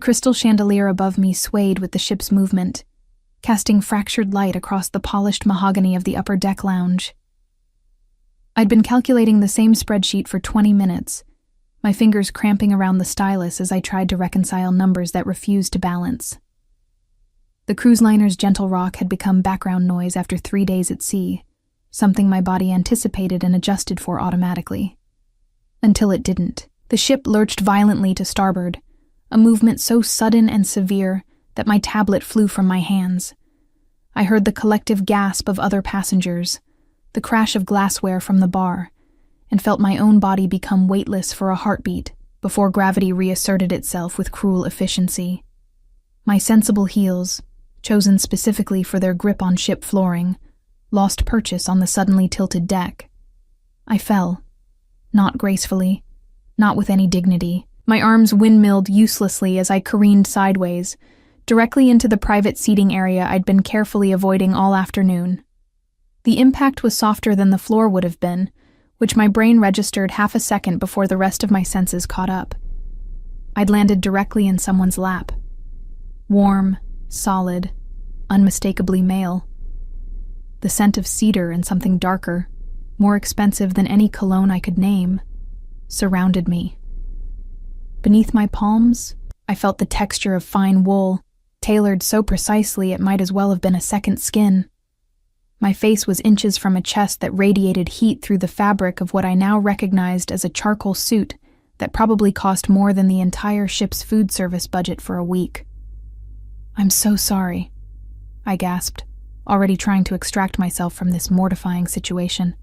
crystal chandelier above me swayed with the ship's movement, casting fractured light across the polished mahogany of the upper deck lounge. I'd been calculating the same spreadsheet for 20 minutes, my fingers cramping around the stylus as I tried to reconcile numbers that refused to balance. The cruise liner's gentle rock had become background noise after 3 days at sea, something my body anticipated and adjusted for automatically. Until it didn't. The ship lurched violently to starboard, a movement so sudden and severe that my tablet flew from my hands. I heard the collective gasp of other passengers, the crash of glassware from the bar, and felt my own body become weightless for a heartbeat before gravity reasserted itself with cruel efficiency. My sensible heels, chosen specifically for their grip on ship flooring, lost purchase on the suddenly tilted deck. I fell, not gracefully, not with any dignity. My arms windmilled uselessly as I careened sideways, directly into the private seating area I'd been carefully avoiding all afternoon. The impact was softer than the floor would have been, which my brain registered half a second before the rest of my senses caught up. I'd landed directly in someone's lap. Warm, solid, unmistakably male. The scent of cedar and something darker, more expensive than any cologne I could name, surrounded me. Beneath my palms, I felt the texture of fine wool, tailored so precisely it might as well have been a second skin. My face was inches from a chest that radiated heat through the fabric of what I now recognized as a charcoal suit that probably cost more than the entire ship's food service budget for a week. "I'm so sorry," I gasped, already trying to extract myself from this mortifying situation.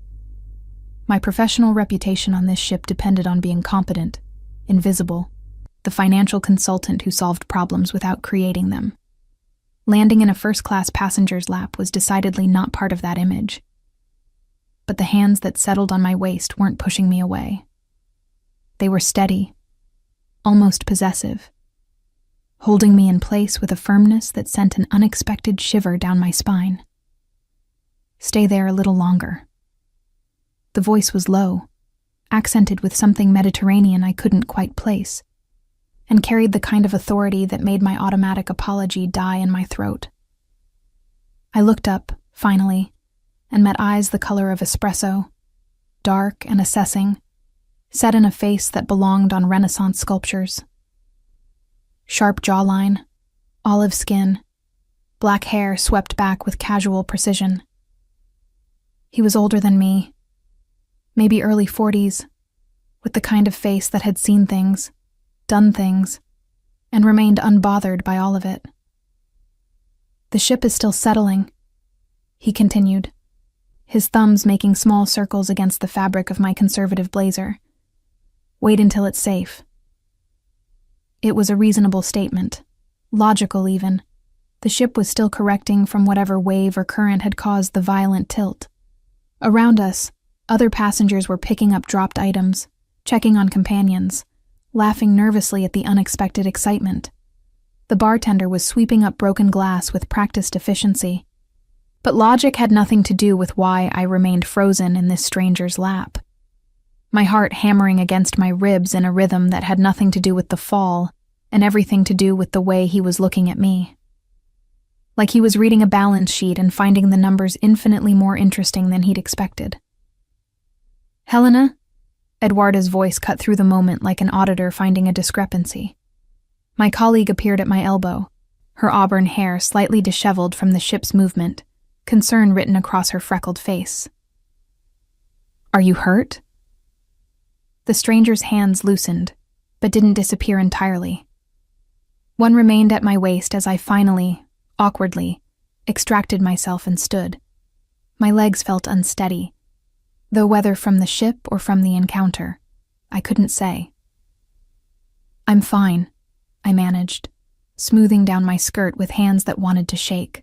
My professional reputation on this ship depended on being competent, invisible, the financial consultant who solved problems without creating them. Landing in a first-class passenger's lap was decidedly not part of that image. But the hands that settled on my waist weren't pushing me away. They were steady, almost possessive, holding me in place with a firmness that sent an unexpected shiver down my spine. "Stay there a little longer." The voice was low, accented with something Mediterranean I couldn't quite place, and carried the kind of authority that made my automatic apology die in my throat. I looked up, finally, and met eyes the color of espresso, dark and assessing, set in a face that belonged on Renaissance sculptures. Sharp jawline, olive skin, black hair swept back with casual precision. He was older than me, maybe early 40s, with the kind of face that had seen things, done things, and remained unbothered by all of it. "The ship is still settling," he continued, his thumbs making small circles against the fabric of my conservative blazer. "Wait until it's safe." It was a reasonable statement, logical even. The ship was still correcting from whatever wave or current had caused the violent tilt. Around us, other passengers were picking up dropped items, checking on companions, laughing nervously at the unexpected excitement. The bartender was sweeping up broken glass with practiced efficiency. But logic had nothing to do with why I remained frozen in this stranger's lap. My heart hammering against my ribs in a rhythm that had nothing to do with the fall and everything to do with the way he was looking at me. Like he was reading a balance sheet and finding the numbers infinitely more interesting than he'd expected. "Helena?" Eduarda's voice cut through the moment like an auditor finding a discrepancy. My colleague appeared at my elbow, her auburn hair slightly disheveled from the ship's movement, concern written across her freckled face. "Are you hurt?" The stranger's hands loosened, but didn't disappear entirely. One remained at my waist as I finally, awkwardly, extracted myself and stood. My legs felt unsteady, though whether from the ship or from the encounter, I couldn't say. "I'm fine," I managed, smoothing down my skirt with hands that wanted to shake.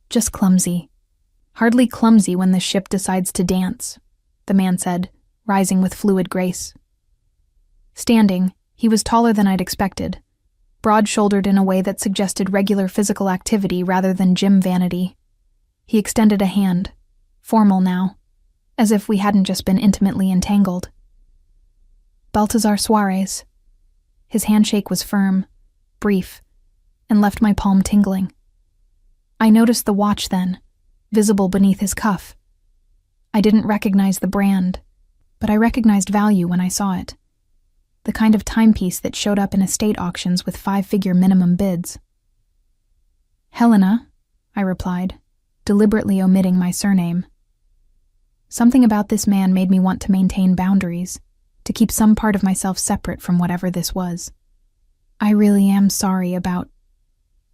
"Just clumsy. Hardly clumsy when the ship decides to dance," the man said, rising with fluid grace. Standing, he was taller than I'd expected, broad-shouldered in a way that suggested regular physical activity rather than gym vanity. He extended a hand, formal now, as if we hadn't just been intimately entangled. "Balthazar Suarez." His handshake was firm, brief, and left my palm tingling. I noticed the watch then, visible beneath his cuff. I didn't recognize the brand, but I recognized value when I saw it. The kind of timepiece that showed up in estate auctions with 5-figure minimum bids. Helena, I replied, deliberately omitting my surname. Something about this man made me want to maintain boundaries, to keep some part of myself separate from whatever this was. I really am sorry about...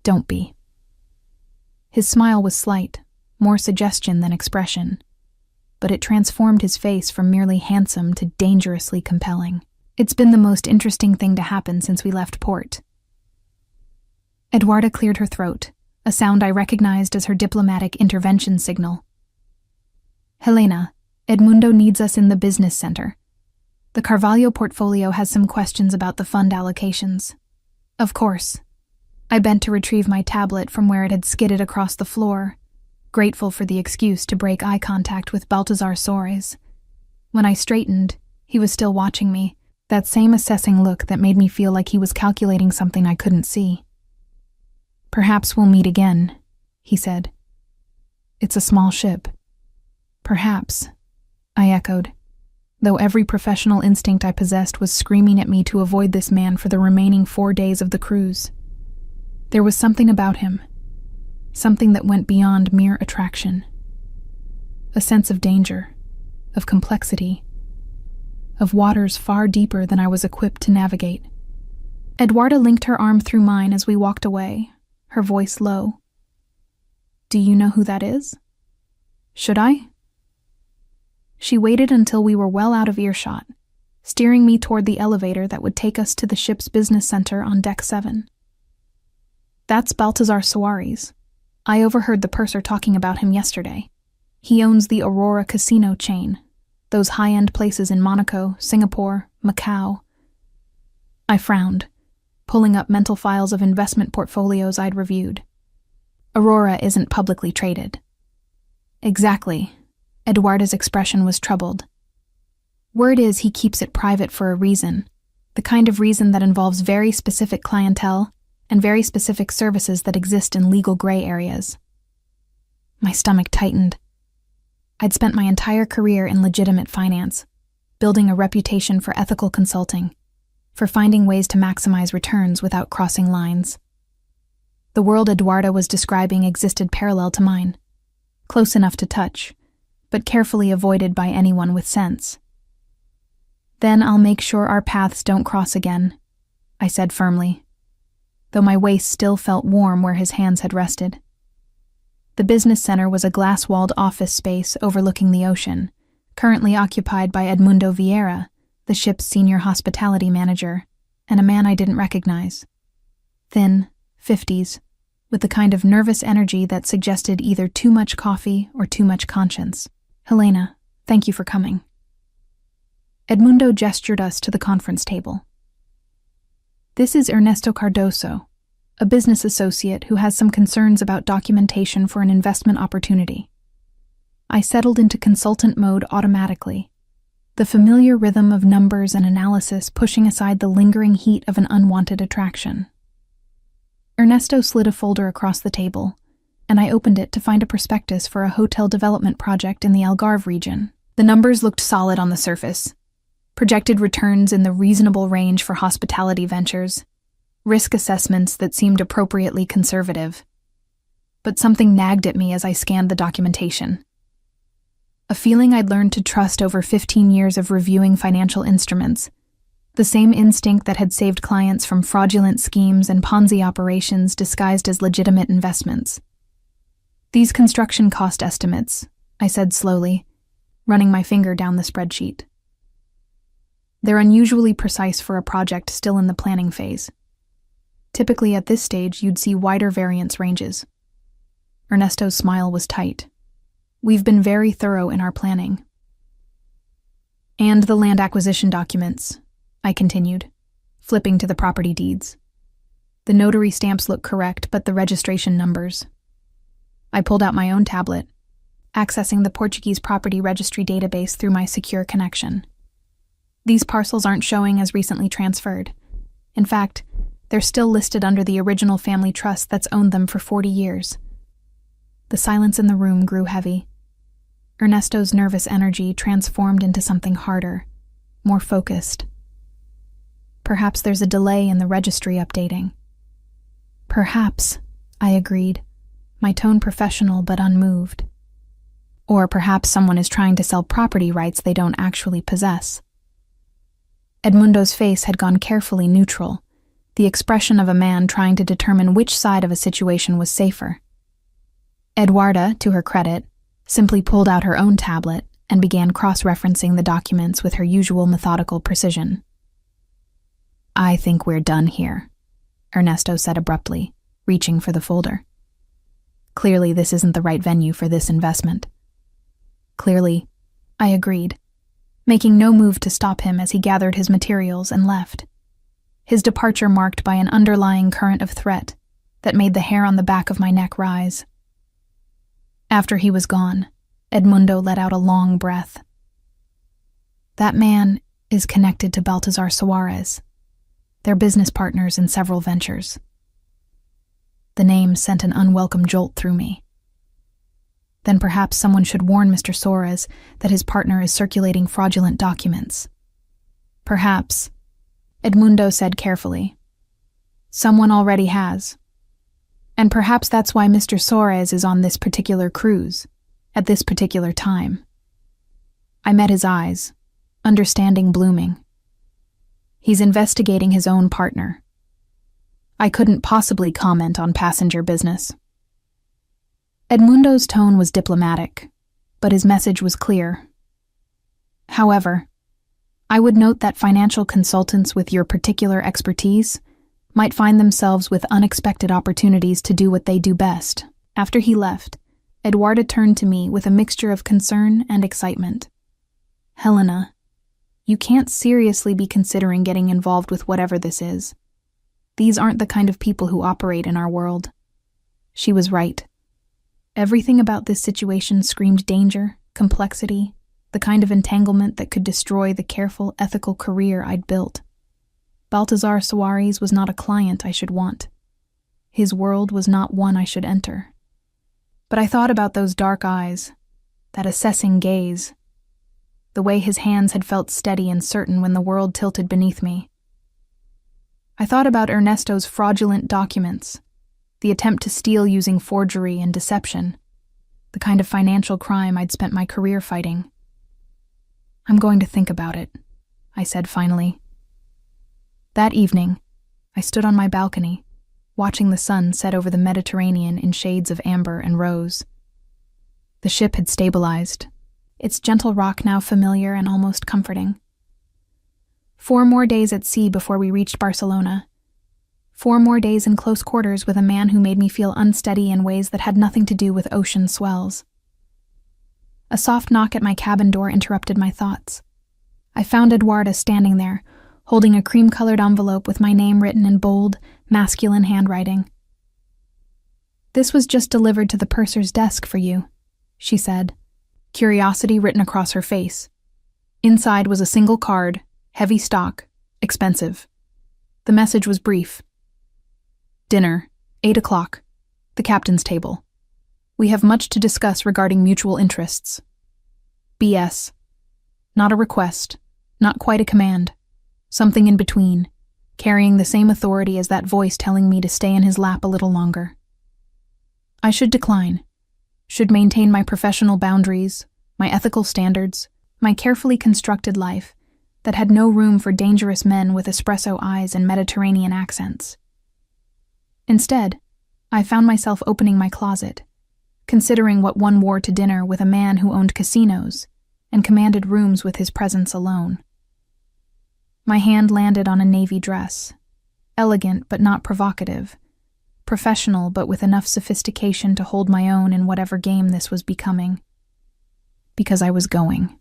Don't be. His smile was slight, more suggestion than expression, but it transformed his face from merely handsome to dangerously compelling. It's been the most interesting thing to happen since we left port. Eduarda cleared her throat, a sound I recognized as her diplomatic intervention signal. Helena, Edmundo needs us in the business center. The Carvalho portfolio has some questions about the fund allocations. Of course. I bent to retrieve my tablet from where it had skidded across the floor, grateful for the excuse to break eye contact with Baltazar Soares. When I straightened, he was still watching me, that same assessing look that made me feel like he was calculating something I couldn't see. Perhaps we'll meet again, he said. It's a small ship. Perhaps, I echoed, though every professional instinct I possessed was screaming at me to avoid this man for the remaining 4 days of the cruise. There was something about him, something that went beyond mere attraction. A sense of danger, of complexity, of waters far deeper than I was equipped to navigate. Eduarda linked her arm through mine as we walked away, her voice low. Do you know who that is? Should I? She waited until we were well out of earshot, steering me toward the elevator that would take us to the ship's business center on Deck 7. That's Baltazar Soares. I overheard the purser talking about him yesterday. He owns the Aurora casino chain, those high-end places in Monaco, Singapore, Macau. I frowned, pulling up mental files of investment portfolios I'd reviewed. Aurora isn't publicly traded. Exactly. Eduarda's expression was troubled. Word is he keeps it private for a reason, the kind of reason that involves very specific clientele and very specific services that exist in legal gray areas. My stomach tightened. I'd spent my entire career in legitimate finance, building a reputation for ethical consulting, for finding ways to maximize returns without crossing lines. The world Eduarda was describing existed parallel to mine, close enough to touch, but carefully avoided by anyone with sense. Then I'll make sure our paths don't cross again, I said firmly, though my waist still felt warm where his hands had rested. The business center was a glass-walled office space overlooking the ocean, currently occupied by Edmundo Vieira, the ship's senior hospitality manager, and a man I didn't recognize. Thin, 50s, with the kind of nervous energy that suggested either too much coffee or too much conscience. Helena, thank you for coming. Edmundo gestured us to the conference table. This is Ernesto Cardoso, a business associate who has some concerns about documentation for an investment opportunity. I settled into consultant mode automatically, the familiar rhythm of numbers and analysis pushing aside the lingering heat of an unwanted attraction. Ernesto slid a folder across the table, and I opened it to find a prospectus for a hotel development project in the Algarve region. The numbers looked solid on the surface. Projected returns in the reasonable range for hospitality ventures, risk assessments that seemed appropriately conservative. But something nagged at me as I scanned the documentation. A feeling I'd learned to trust over 15 years of reviewing financial instruments, the same instinct that had saved clients from fraudulent schemes and Ponzi operations disguised as legitimate investments. These construction cost estimates, I said slowly, running my finger down the spreadsheet. They're unusually precise for a project still in the planning phase. Typically at this stage, you'd see wider variance ranges. Ernesto's smile was tight. We've been very thorough in our planning. And the land acquisition documents, I continued, flipping to the property deeds. The notary stamps look correct, but the registration numbers. I pulled out my own tablet, accessing the Portuguese property registry database through my secure connection. These parcels aren't showing as recently transferred. In fact, They're still listed under the original family trust that's owned them for 40 years. The silence in the room grew heavy. Ernesto's nervous energy transformed into something harder, more focused. Perhaps there's a delay in the registry updating. Perhaps, I agreed, my tone professional but unmoved. Or perhaps someone is trying to sell property rights they don't actually possess. Edmundo's face had gone carefully neutral, the expression of a man trying to determine which side of a situation was safer. Eduarda, to her credit, simply pulled out her own tablet and began cross-referencing the documents with her usual methodical precision. "I think we're done here," Ernesto said abruptly, reaching for the folder. "Clearly, this isn't the right venue for this investment." "Clearly," I agreed, making no move to stop him as he gathered his materials and left, his departure marked by an underlying current of threat that made the hair on the back of my neck rise. After he was gone, Edmundo let out a long breath. "That man is connected to Baltazar Suarez. They're business partners in several ventures." The name sent an unwelcome jolt through me. Then perhaps someone should warn Mr. Suarez that his partner is circulating fraudulent documents. "Perhaps," Edmundo said carefully. "Someone already has. And perhaps that's why Mr. Suarez is on this particular cruise, at this particular time." I met his eyes, understanding blooming. "He's investigating his own partner." I couldn't possibly comment on passenger business. Edmundo's tone was diplomatic, but his message was clear. "However, I would note that financial consultants with your particular expertise might find themselves with unexpected opportunities to do what they do best." After he left, Eduarda turned to me with a mixture of concern and excitement. "Helena, you can't seriously be considering getting involved with whatever this is. These aren't the kind of people who operate in our world." She was right. Everything about this situation screamed danger, complexity, the kind of entanglement that could destroy the careful, ethical career I'd built. Baltazar Suarez was not a client I should want. His world was not one I should enter. But I thought about those dark eyes, that assessing gaze, the way his hands had felt steady and certain when the world tilted beneath me. I thought about Ernesto's fraudulent documents, the attempt to steal using forgery and deception, the kind of financial crime I'd spent my career fighting. "I'm going to think about it," I said finally. That evening, I stood on my balcony, watching the sun set over the Mediterranean in shades of amber and rose. The ship had stabilized, its gentle rock now familiar and almost comforting. 4 more days at sea before we reached Barcelona. 4 more days in close quarters with a man who made me feel unsteady in ways that had nothing to do with ocean swells. A soft knock at my cabin door interrupted my thoughts. I found Eduarda standing there, holding a cream-colored envelope with my name written in bold, masculine handwriting. "This was just delivered to the purser's desk for you," she said, curiosity written across her face. Inside was a single card, heavy stock, expensive. The message was brief. "Dinner, 8 o'clock, the captain's table. We have much to discuss regarding mutual interests. B.S. Not a request, not quite a command. Something in between, carrying the same authority as that voice telling me to stay in his lap a little longer. I should decline, should maintain my professional boundaries, my ethical standards, my carefully constructed life that had no room for dangerous men with espresso eyes and Mediterranean accents. Instead, I found myself opening my closet, considering what one wore to dinner with a man who owned casinos and commanded rooms with his presence alone. My hand landed on a navy dress, elegant but not provocative, professional but with enough sophistication to hold my own in whatever game this was becoming. Because I was going.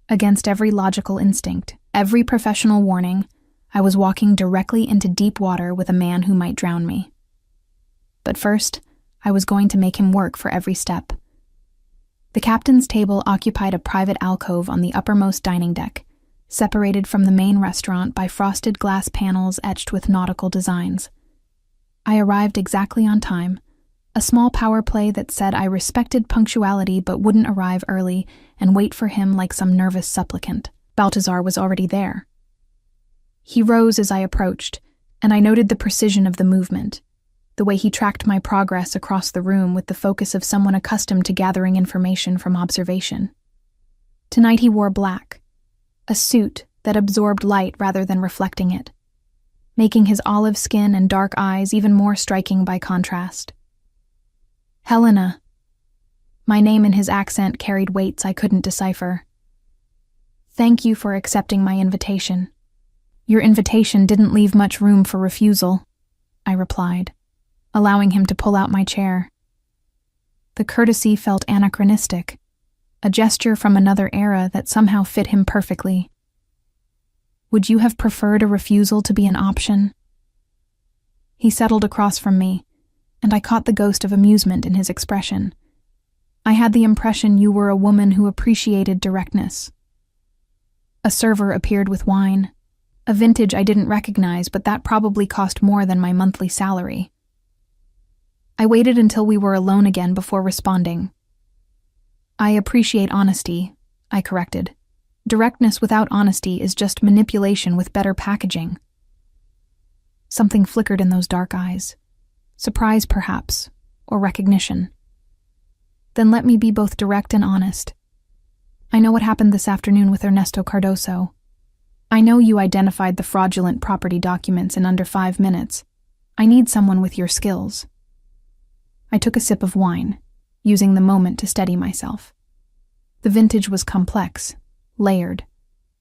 Against every logical instinct, every professional warning, I was walking directly into deep water with a man who might drown me. But first, I was going to make him work for every step. The captain's table occupied a private alcove on the uppermost dining deck, separated from the main restaurant by frosted glass panels etched with nautical designs. I arrived exactly on time, a small power play that said I respected punctuality but wouldn't arrive early and wait for him like some nervous supplicant. Balthazar was already there. He rose as I approached, and I noted the precision of the movement, the way he tracked my progress across the room with the focus of someone accustomed to gathering information from observation. Tonight he wore black, a suit that absorbed light rather than reflecting it, making his olive skin and dark eyes even more striking by contrast. Helena. My name and his accent carried weights I couldn't decipher. Thank you for accepting my invitation. Your invitation didn't leave much room for refusal, I replied, allowing him to pull out my chair. The courtesy felt anachronistic, a gesture from another era that somehow fit him perfectly. Would you have preferred a refusal to be an option? He settled across from me, and I caught the ghost of amusement in his expression. I had the impression you were a woman who appreciated directness. A server appeared with wine, a vintage I didn't recognize, but that probably cost more than my monthly salary. I waited until we were alone again before responding. I appreciate honesty, I corrected. Directness without honesty is just manipulation with better packaging. Something flickered in those dark eyes. Surprise, perhaps, or recognition. Then let me be both direct and honest. I know what happened this afternoon with Ernesto Cardoso. I know you identified the fraudulent property documents in under 5 minutes. I need someone with your skills. I took a sip of wine, using the moment to steady myself. The vintage was complex, layered,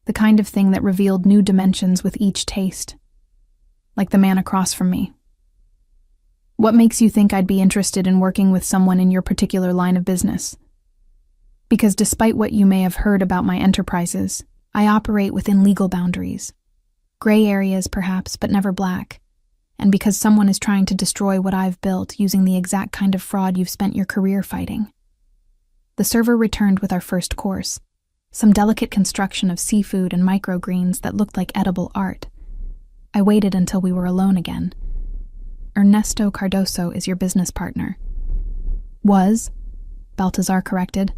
the kind of thing that revealed new dimensions with each taste. Like the man across from me. What makes you think I'd be interested in working with someone in your particular line of business? Because despite what you may have heard about my enterprises, I operate within legal boundaries. Gray areas, perhaps, but never black. And because someone is trying to destroy what I've built using the exact kind of fraud you've spent your career fighting. The server returned with our first course, some delicate construction of seafood and microgreens that looked like edible art. I waited until we were alone again. Ernesto Cardoso is your business partner. Was, Balthazar corrected,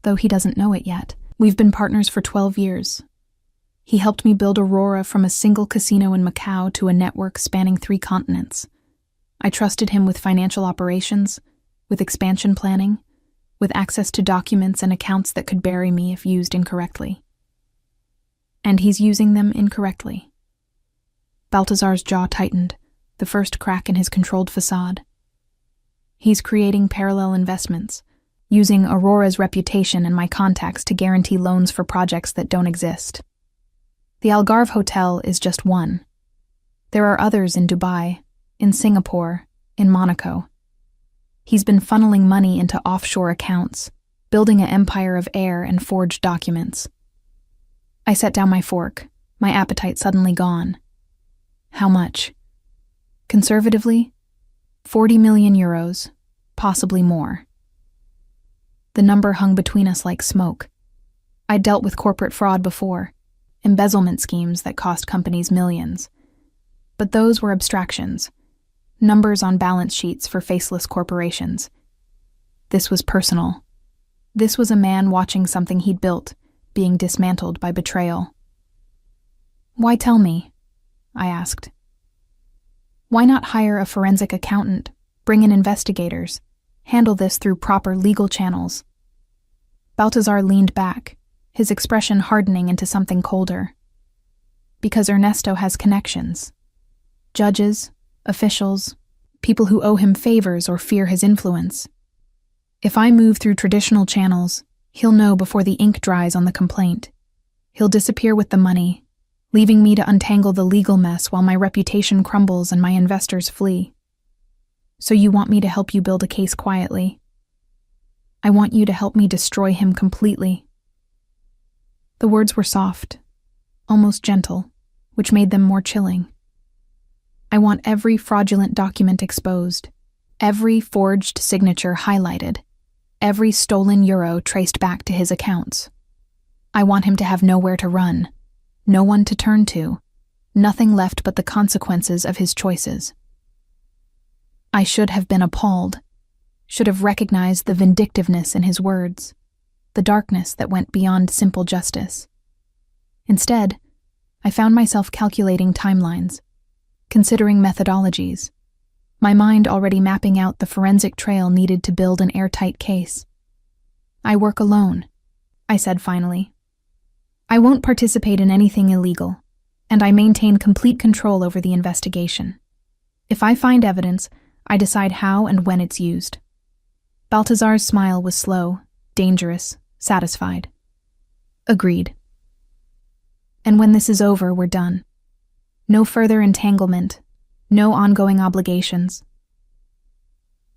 though he doesn't know it yet. We've been partners for 12 years. He helped me build Aurora from a single casino in Macau to a network spanning 3 continents. I trusted him with financial operations, with expansion planning, with access to documents and accounts that could bury me if used incorrectly. And he's using them incorrectly. Balthazar's jaw tightened, the first crack in his controlled facade. He's creating parallel investments, using Aurora's reputation and my contacts to guarantee loans for projects that don't exist. The Algarve Hotel is just one. There are others in Dubai, in Singapore, in Monaco. He's been funneling money into offshore accounts, building an empire of air and forged documents. I set down my fork, my appetite suddenly gone. How much? Conservatively, 40 million euros, possibly more. The number hung between us like smoke. I'd dealt with corporate fraud before, embezzlement schemes that cost companies millions. But those were abstractions, numbers on balance sheets for faceless corporations. This was personal. This was a man watching something he'd built, being dismantled by betrayal. Why tell me? I asked. Why not hire a forensic accountant, bring in investigators, handle this through proper legal channels? Balthazar leaned back, his expression hardening into something colder. Because Ernesto has connections. Judges, officials, people who owe him favors or fear his influence. If I move through traditional channels, he'll know before the ink dries on the complaint. He'll disappear with the money, leaving me to untangle the legal mess while my reputation crumbles and my investors flee. So you want me to help you build a case quietly? I want you to help me destroy him completely. The words were soft, almost gentle, which made them more chilling. I want every fraudulent document exposed, every forged signature highlighted, every stolen euro traced back to his accounts. I want him to have nowhere to run, No one to turn to, nothing left but the consequences of his choices. I should have been appalled, should have recognized the vindictiveness in his words, the darkness that went beyond simple justice. Instead, I found myself calculating timelines, considering methodologies, my mind already mapping out the forensic trail needed to build an airtight case. "I work alone," I said finally. "I won't participate in anything illegal, and I maintain complete control over the investigation. If I find evidence, I decide how and when it's used." Baltazar's smile was slow, dangerous, satisfied. "Agreed. And when this is over, we're done. No further entanglement, no ongoing obligations."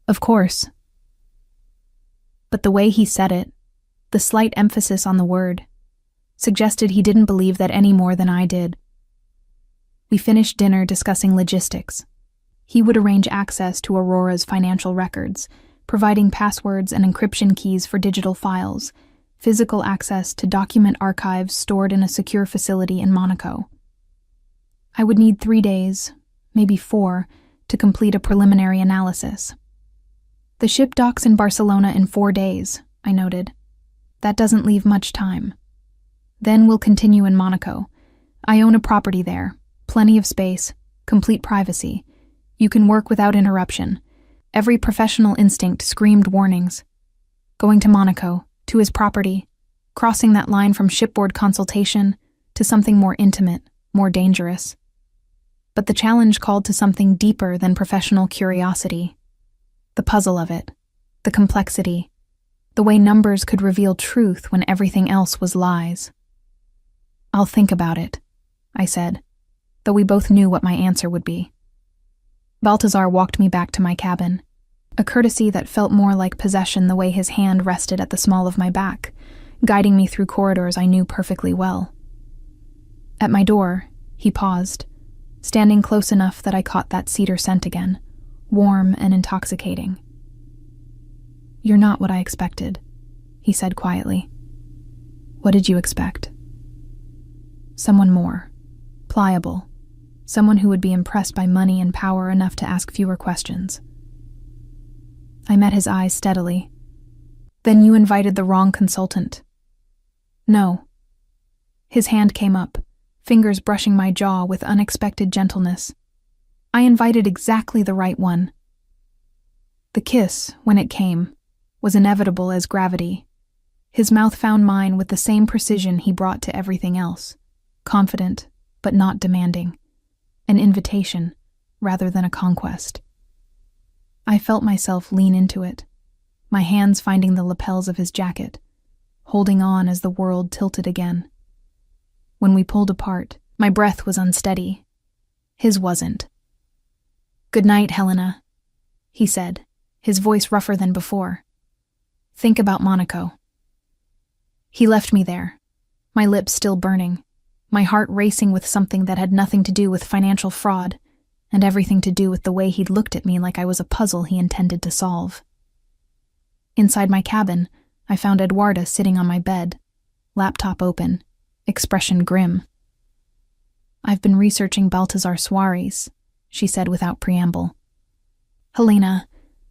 Of course. But the way he said it, the slight emphasis on the word, suggested he didn't believe that any more than I did. We finished dinner discussing logistics. He would arrange access to Aurora's financial records, providing passwords and encryption keys for digital files, physical access to document archives stored in a secure facility in Monaco. I would need 3 days, maybe 4, to complete a preliminary analysis. "The ship docks in Barcelona in 4 days," I noted. "That doesn't leave much time. Then we'll continue in Monaco. I own a property there, plenty of space, complete privacy. You can work without interruption." Every professional instinct screamed warnings. Going to Monaco, to his property, crossing that line from shipboard consultation to something more intimate, more dangerous. But the challenge called to something deeper than professional curiosity. The puzzle of it, the complexity, the way numbers could reveal truth when everything else was lies. "I'll think about it," I said, though we both knew what my answer would be. Baltazar walked me back to my cabin, a courtesy that felt more like possession the way his hand rested at the small of my back, guiding me through corridors I knew perfectly well. At my door, he paused, standing close enough that I caught that cedar scent again, warm and intoxicating. "You're not what I expected," he said quietly. "What did you expect?" "Someone more, pliable, someone who would be impressed by money and power enough to ask fewer questions." I met his eyes steadily. "Then you invited the wrong consultant." "No." His hand came up, fingers brushing my jaw with unexpected gentleness. "I invited exactly the right one." The kiss, when it came, was inevitable as gravity. His mouth found mine with the same precision he brought to everything else, confident, but not demanding. An invitation, rather than a conquest. I felt myself lean into it, my hands finding the lapels of his jacket, holding on as the world tilted again. When we pulled apart, my breath was unsteady. His wasn't. "Good night, Helena," he said, his voice rougher than before. "Think about Monaco." He left me there, my lips still burning, my heart racing with something that had nothing to do with financial fraud, and everything to do with the way he'd looked at me like I was a puzzle he intended to solve. Inside my cabin, I found Eduarda sitting on my bed, laptop open, expression grim. "I've been researching Baltazar Suarez," she said without preamble. "Helena,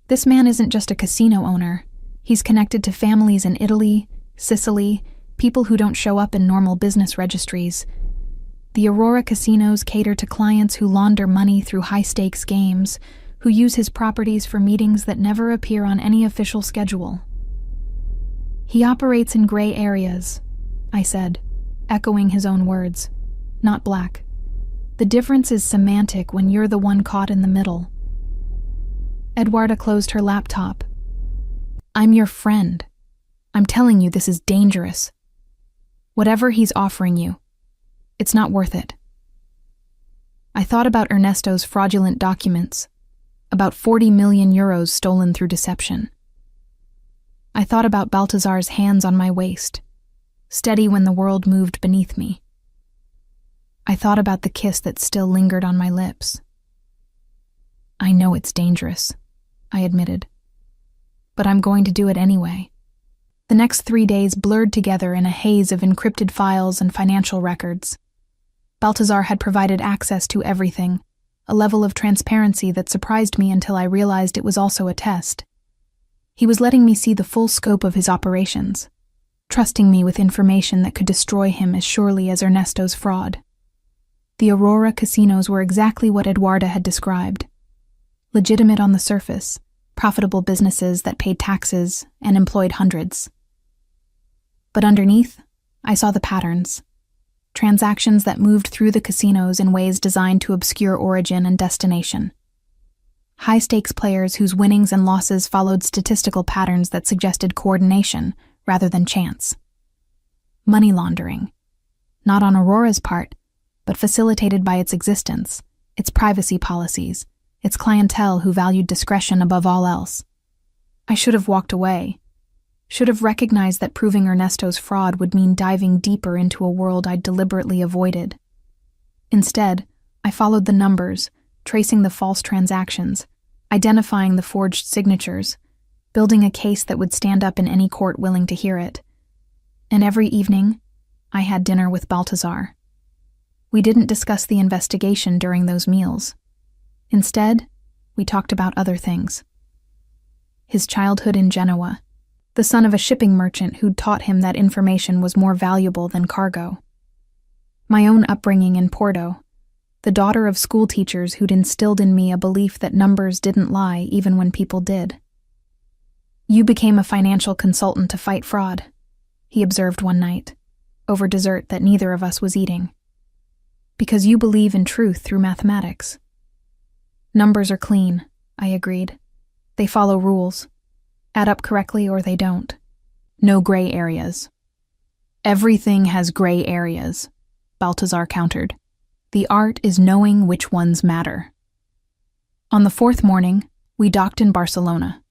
this man isn't just a casino owner. He's connected to families in Italy, Sicily, people who don't show up in normal business registries. The Aurora casinos cater to clients who launder money through high-stakes games, who use his properties for meetings that never appear on any official schedule." "He operates in gray areas," I said, echoing his own words. "Not black. The difference is semantic when you're the one caught in the middle." Eduarda closed her laptop. "I'm your friend. I'm telling you this is dangerous. Whatever he's offering you, it's not worth it." I thought about Ernesto's fraudulent documents, about 40 million euros stolen through deception. I thought about Baltazar's hands on my waist, steady when the world moved beneath me. I thought about the kiss that still lingered on my lips. "I know it's dangerous," I admitted, "but I'm going to do it anyway." The next 3 days blurred together in a haze of encrypted files and financial records. Baltazar had provided access to everything, a level of transparency that surprised me until I realized it was also a test. He was letting me see the full scope of his operations, trusting me with information that could destroy him as surely as Ernesto's fraud. The Aurora casinos were exactly what Eduarda had described. Legitimate on the surface, profitable businesses that paid taxes and employed hundreds. But underneath, I saw the patterns. Transactions that moved through the casinos in ways designed to obscure origin and destination. High-stakes players whose winnings and losses followed statistical patterns that suggested coordination rather than chance. Money laundering. Not on Aurora's part, but facilitated by its existence, its privacy policies, its clientele who valued discretion above all else. I should have walked away. Should have recognized that proving Ernesto's fraud would mean diving deeper into a world I'd deliberately avoided. Instead, I followed the numbers, tracing the false transactions, identifying the forged signatures, building a case that would stand up in any court willing to hear it. And every evening, I had dinner with Baltazar. We didn't discuss the investigation during those meals. Instead, we talked about other things. His childhood in Genoa, the son of a shipping merchant who'd taught him that information was more valuable than cargo. My own upbringing in Porto, the daughter of school teachers who'd instilled in me a belief that numbers didn't lie even when people did. "You became a financial consultant to fight fraud," he observed one night, over dessert that neither of us was eating. "Because you believe in truth through mathematics." "Numbers are clean," I agreed. "They follow rules. Add up correctly or they don't. No gray areas." "Everything has gray areas," Baltazar countered. "The art is knowing which ones matter." On the fourth morning, we docked in Barcelona.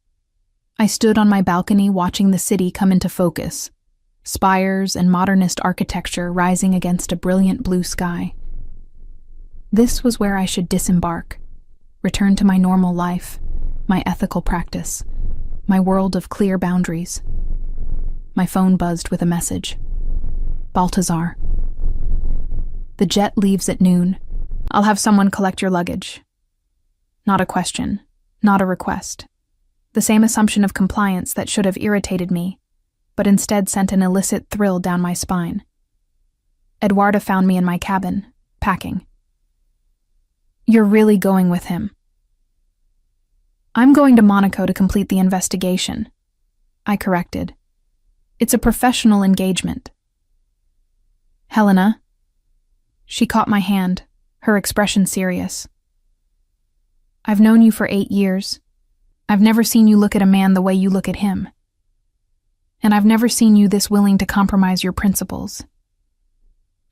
I stood on my balcony watching the city come into focus, spires and modernist architecture rising against a brilliant blue sky. This was where I should disembark, return to my normal life, my ethical practice, my world of clear boundaries. My phone buzzed with a message. "Baltazar. The jet leaves at noon. I'll have someone collect your luggage." Not a question, not a request. The same assumption of compliance that should have irritated me, but instead sent an illicit thrill down my spine. Eduarda found me in my cabin, packing. "You're really going with him?" "I'm going to Monaco to complete the investigation," I corrected. "It's a professional engagement." "Helena?" She caught my hand, her expression serious. "I've known you for 8 years. I've never seen you look at a man the way you look at him. And I've never seen you this willing to compromise your principles."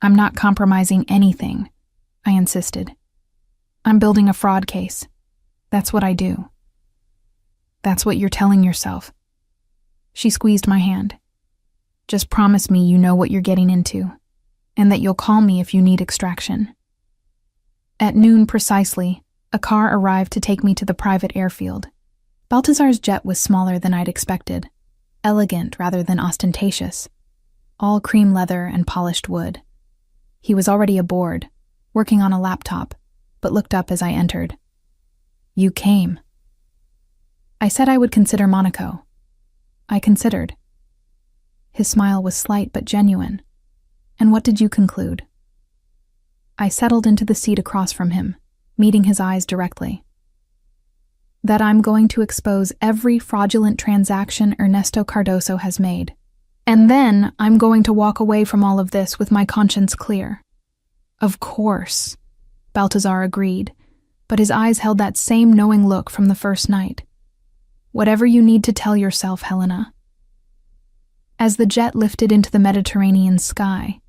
"I'm not compromising anything," I insisted. "I'm building a fraud case. That's what I do." "That's what you're telling yourself." She squeezed my hand. "Just promise me you know what you're getting into, and that you'll call me if you need extraction." At noon precisely, a car arrived to take me to the private airfield. Baltazar's jet was smaller than I'd expected, elegant rather than ostentatious, all cream leather and polished wood. He was already aboard, working on a laptop, but looked up as I entered. "You came." "I said I would consider Monaco." I considered. His smile was slight but genuine. "And what did you conclude?" I settled into the seat across from him, meeting his eyes directly. "That I'm going to expose every fraudulent transaction Ernesto Cardoso has made. And then I'm going to walk away from all of this with my conscience clear." "Of course," Baltazar agreed, but his eyes held that same knowing look from the first night. "Whatever you need to tell yourself, Helena." As the jet lifted into the Mediterranean sky,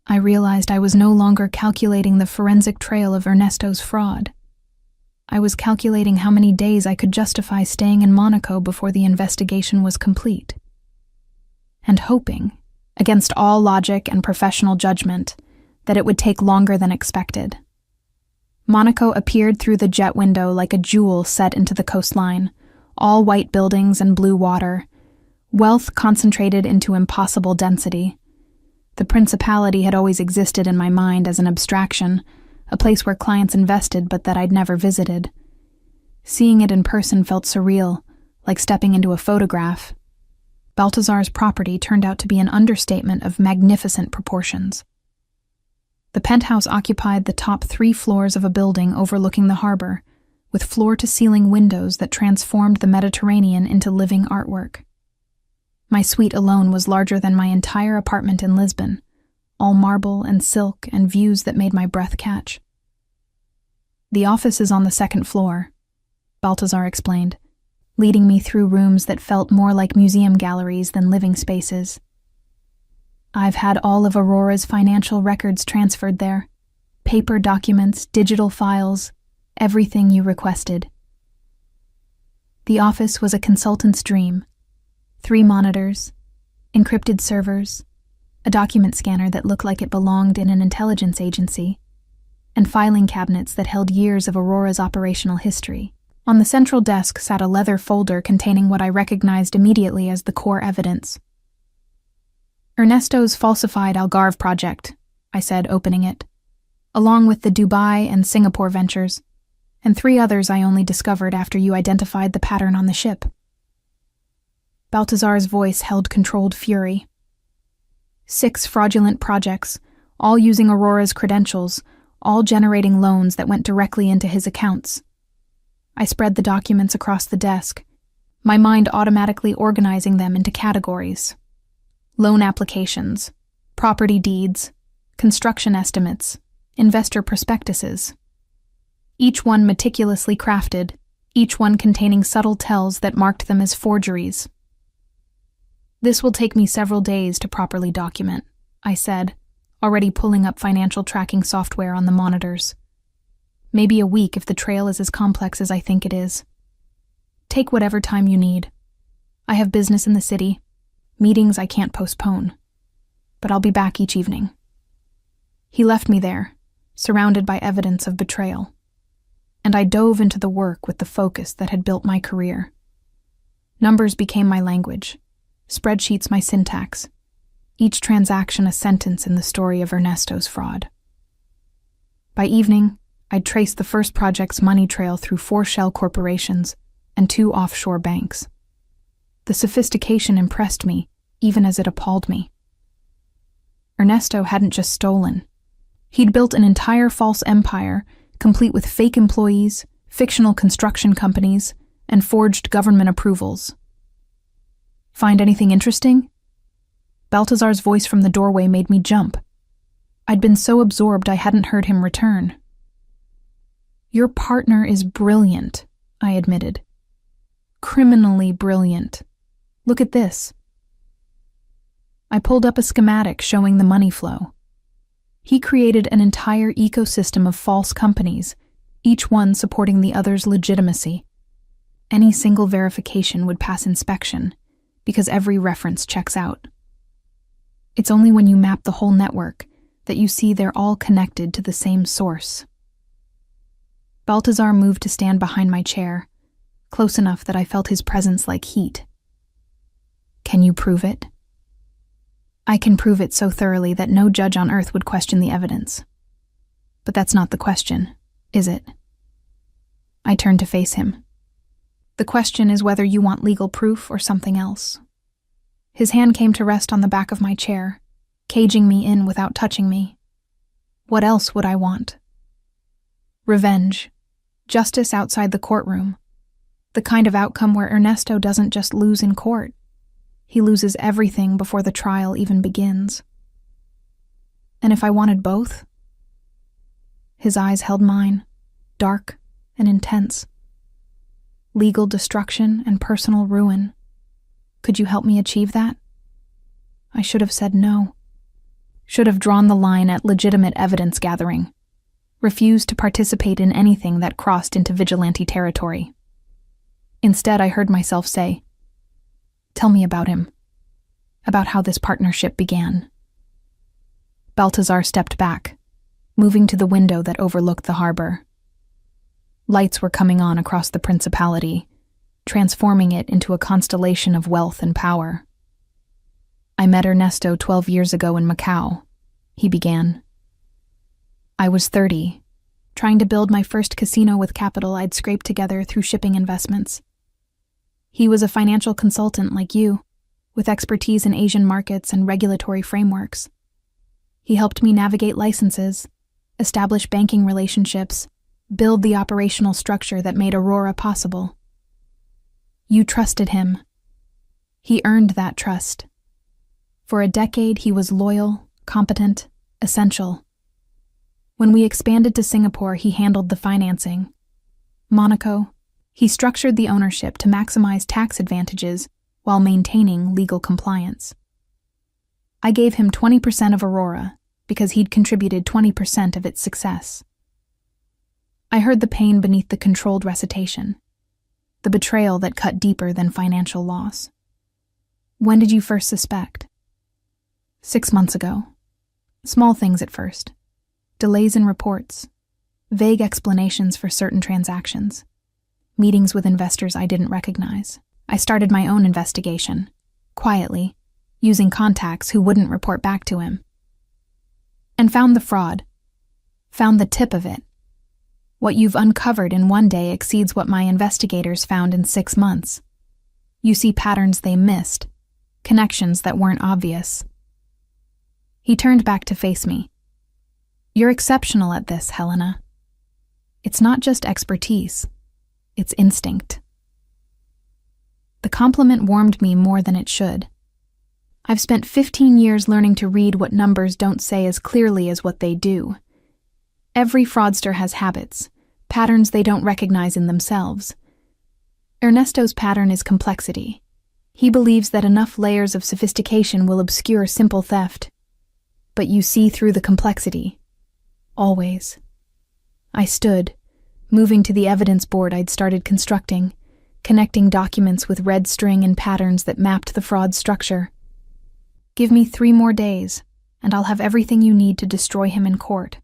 I realized I was no longer calculating the forensic trail of Ernesto's fraud. I was calculating how many days I could justify staying in Monaco before the investigation was complete. And hoping, against all logic and professional judgment, that it would take longer than expected. Monaco appeared through the jet window like a jewel set into the coastline, all white buildings and blue water, wealth concentrated into impossible density. The principality had always existed in my mind as an abstraction, a place where clients invested but that I'd never visited. Seeing it in person felt surreal, like stepping into a photograph. Baltazar's property turned out to be an understatement of magnificent proportions. The penthouse occupied the top 3 floors of a building overlooking the harbor, with floor-to-ceiling windows that transformed the Mediterranean into living artwork. My suite alone was larger than my entire apartment in Lisbon, all marble and silk and views that made my breath catch. The office is on the 2nd floor, Baltazar explained, leading me through rooms that felt more like museum galleries than living spaces. I've had all of Aurora's financial records transferred there. Paper documents, digital files, everything you requested. The office was a consultant's dream. 3 monitors, encrypted servers, a document scanner that looked like it belonged in an intelligence agency, and filing cabinets that held years of Aurora's operational history. On the central desk sat a leather folder containing what I recognized immediately as the core evidence. Ernesto's falsified Algarve project, I said, opening it, along with the Dubai and Singapore ventures, and 3 others I only discovered after you identified the pattern on the ship. Baltazar's voice held controlled fury. 6 fraudulent projects, all using Aurora's credentials, all generating loans that went directly into his accounts. I spread the documents across the desk, my mind automatically organizing them into categories. Loan applications, property deeds, construction estimates, investor prospectuses. Each one meticulously crafted, each one containing subtle tells that marked them as forgeries. This will take me several days to properly document, I said, already pulling up financial tracking software on the monitors. Maybe a week if the trail is as complex as I think it is. Take whatever time you need. I have business in the city, meetings I can't postpone, but I'll be back each evening. He left me there, surrounded by evidence of betrayal, and I dove into the work with the focus that had built my career. Numbers became my language, spreadsheets my syntax, each transaction a sentence in the story of Ernesto's fraud. By evening, I'd traced the first project's money trail through 4 shell corporations and 2 offshore banks. The sophistication impressed me, even as it appalled me. Ernesto hadn't just stolen. He'd built an entire false empire, complete with fake employees, fictional construction companies, and forged government approvals. Find anything interesting? Baltazar's voice from the doorway made me jump. I'd been so absorbed I hadn't heard him return. Your partner is brilliant, I admitted. Criminally brilliant. Look at this. I pulled up a schematic showing the money flow. He created an entire ecosystem of false companies, each one supporting the other's legitimacy. Any single verification would pass inspection, because every reference checks out. It's only when you map the whole network that you see they're all connected to the same source. Baltazar moved to stand behind my chair, close enough that I felt his presence like heat. Can you prove it? I can prove it so thoroughly that no judge on earth would question the evidence. But that's not the question, is it? I turned to face him. The question is whether you want legal proof or something else. His hand came to rest on the back of my chair, caging me in without touching me. What else would I want? Revenge. Justice outside the courtroom. The kind of outcome where Ernesto doesn't just lose in court. He loses everything before the trial even begins. And if I wanted both? His eyes held mine, dark and intense. Legal destruction and personal ruin. Could you help me achieve that? I should have said no. Should have drawn the line at legitimate evidence gathering. Refused to participate in anything that crossed into vigilante territory. Instead, I heard myself say, "Tell me about him. About how this partnership began." Baltazar stepped back, moving to the window that overlooked the harbor. Lights were coming on across the principality, transforming it into a constellation of wealth and power. I met Ernesto 12 years ago in Macau, he began. I was 30, trying to build my first casino with capital I'd scraped together through shipping investments. He was a financial consultant like you, with expertise in Asian markets and regulatory frameworks. He helped me navigate licenses, establish banking relationships, build the operational structure that made Aurora possible. You trusted him. He earned that trust. For a decade, he was loyal, competent, essential. When we expanded to Singapore, he handled the financing. Monaco, he structured the ownership to maximize tax advantages while maintaining legal compliance. I gave him 20% of Aurora because he'd contributed 20% of its success. I heard the pain beneath the controlled recitation, the betrayal that cut deeper than financial loss. When did you first suspect? 6 months ago. Small things at first. Delays in reports, vague explanations for certain transactions, meetings with investors I didn't recognize. I started my own investigation, quietly, using contacts who wouldn't report back to him. And found the fraud. Found the tip of it. What you've uncovered in one day exceeds what my investigators found in 6 months. You see patterns they missed, connections that weren't obvious. He turned back to face me. You're exceptional at this, Helena. It's not just expertise, it's instinct. The compliment warmed me more than it should. I've spent 15 years learning to read what numbers don't say as clearly as what they do. Every fraudster has habits, patterns they don't recognize in themselves. Ernesto's pattern is complexity. He believes that enough layers of sophistication will obscure simple theft. But you see through the complexity. Always. I stood, moving to the evidence board I'd started constructing, connecting documents with red string and patterns that mapped the fraud structure. Give me 3 more days, and I'll have everything you need to destroy him in court.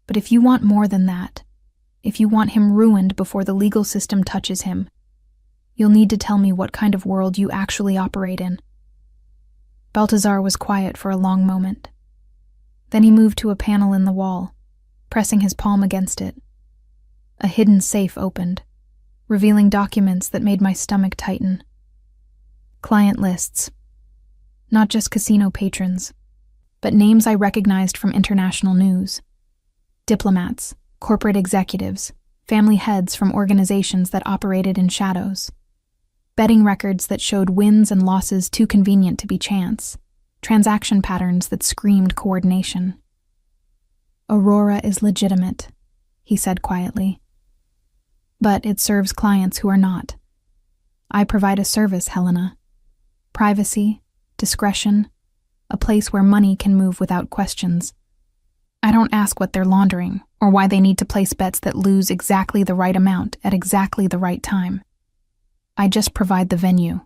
But if you want more than that, if you want him ruined before the legal system touches him, you'll need to tell me what kind of world you actually operate in. Baltazar was quiet for a long moment. Then he moved to a panel in the wall, pressing his palm against it. A hidden safe opened, revealing documents that made my stomach tighten. Client lists. Not just casino patrons, but names I recognized from international news. Diplomats, corporate executives, family heads from organizations that operated in shadows. Betting records that showed wins and losses too convenient to be chance. Transaction patterns that screamed coordination. Aurora is legitimate, he said quietly. But it serves clients who are not. I provide a service, Helena. Privacy, discretion, a place where money can move without questions. I don't ask what they're laundering or why they need to place bets that lose exactly the right amount at exactly the right time. I just provide the venue.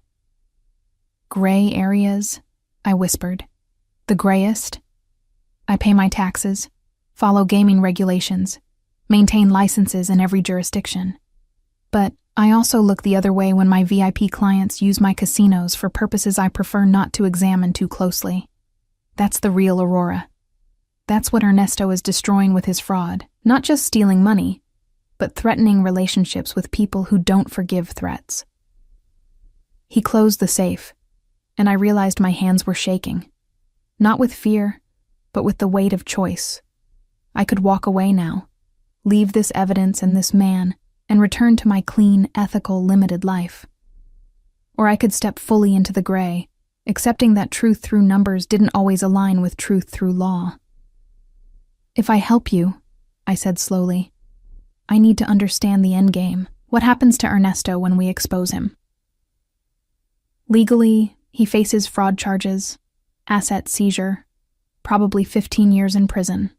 Gray areas, I whispered. The grayest? I pay my taxes, follow gaming regulations, maintain licenses in every jurisdiction. But I also look the other way when my VIP clients use my casinos for purposes I prefer not to examine too closely. That's the real Aurora. That's what Ernesto is destroying with his fraud, not just stealing money, but threatening relationships with people who don't forgive threats. He closed the safe, and I realized my hands were shaking. Not with fear, but with the weight of choice. I could walk away now, leave this evidence and this man, and return to my clean, ethical, limited life. Or I could step fully into the gray, accepting that truth through numbers didn't always align with truth through law. If I help you, I said slowly, I need to understand the endgame. What happens to Ernesto when we expose him? Legally, he faces fraud charges, asset seizure, probably 15 years in prison.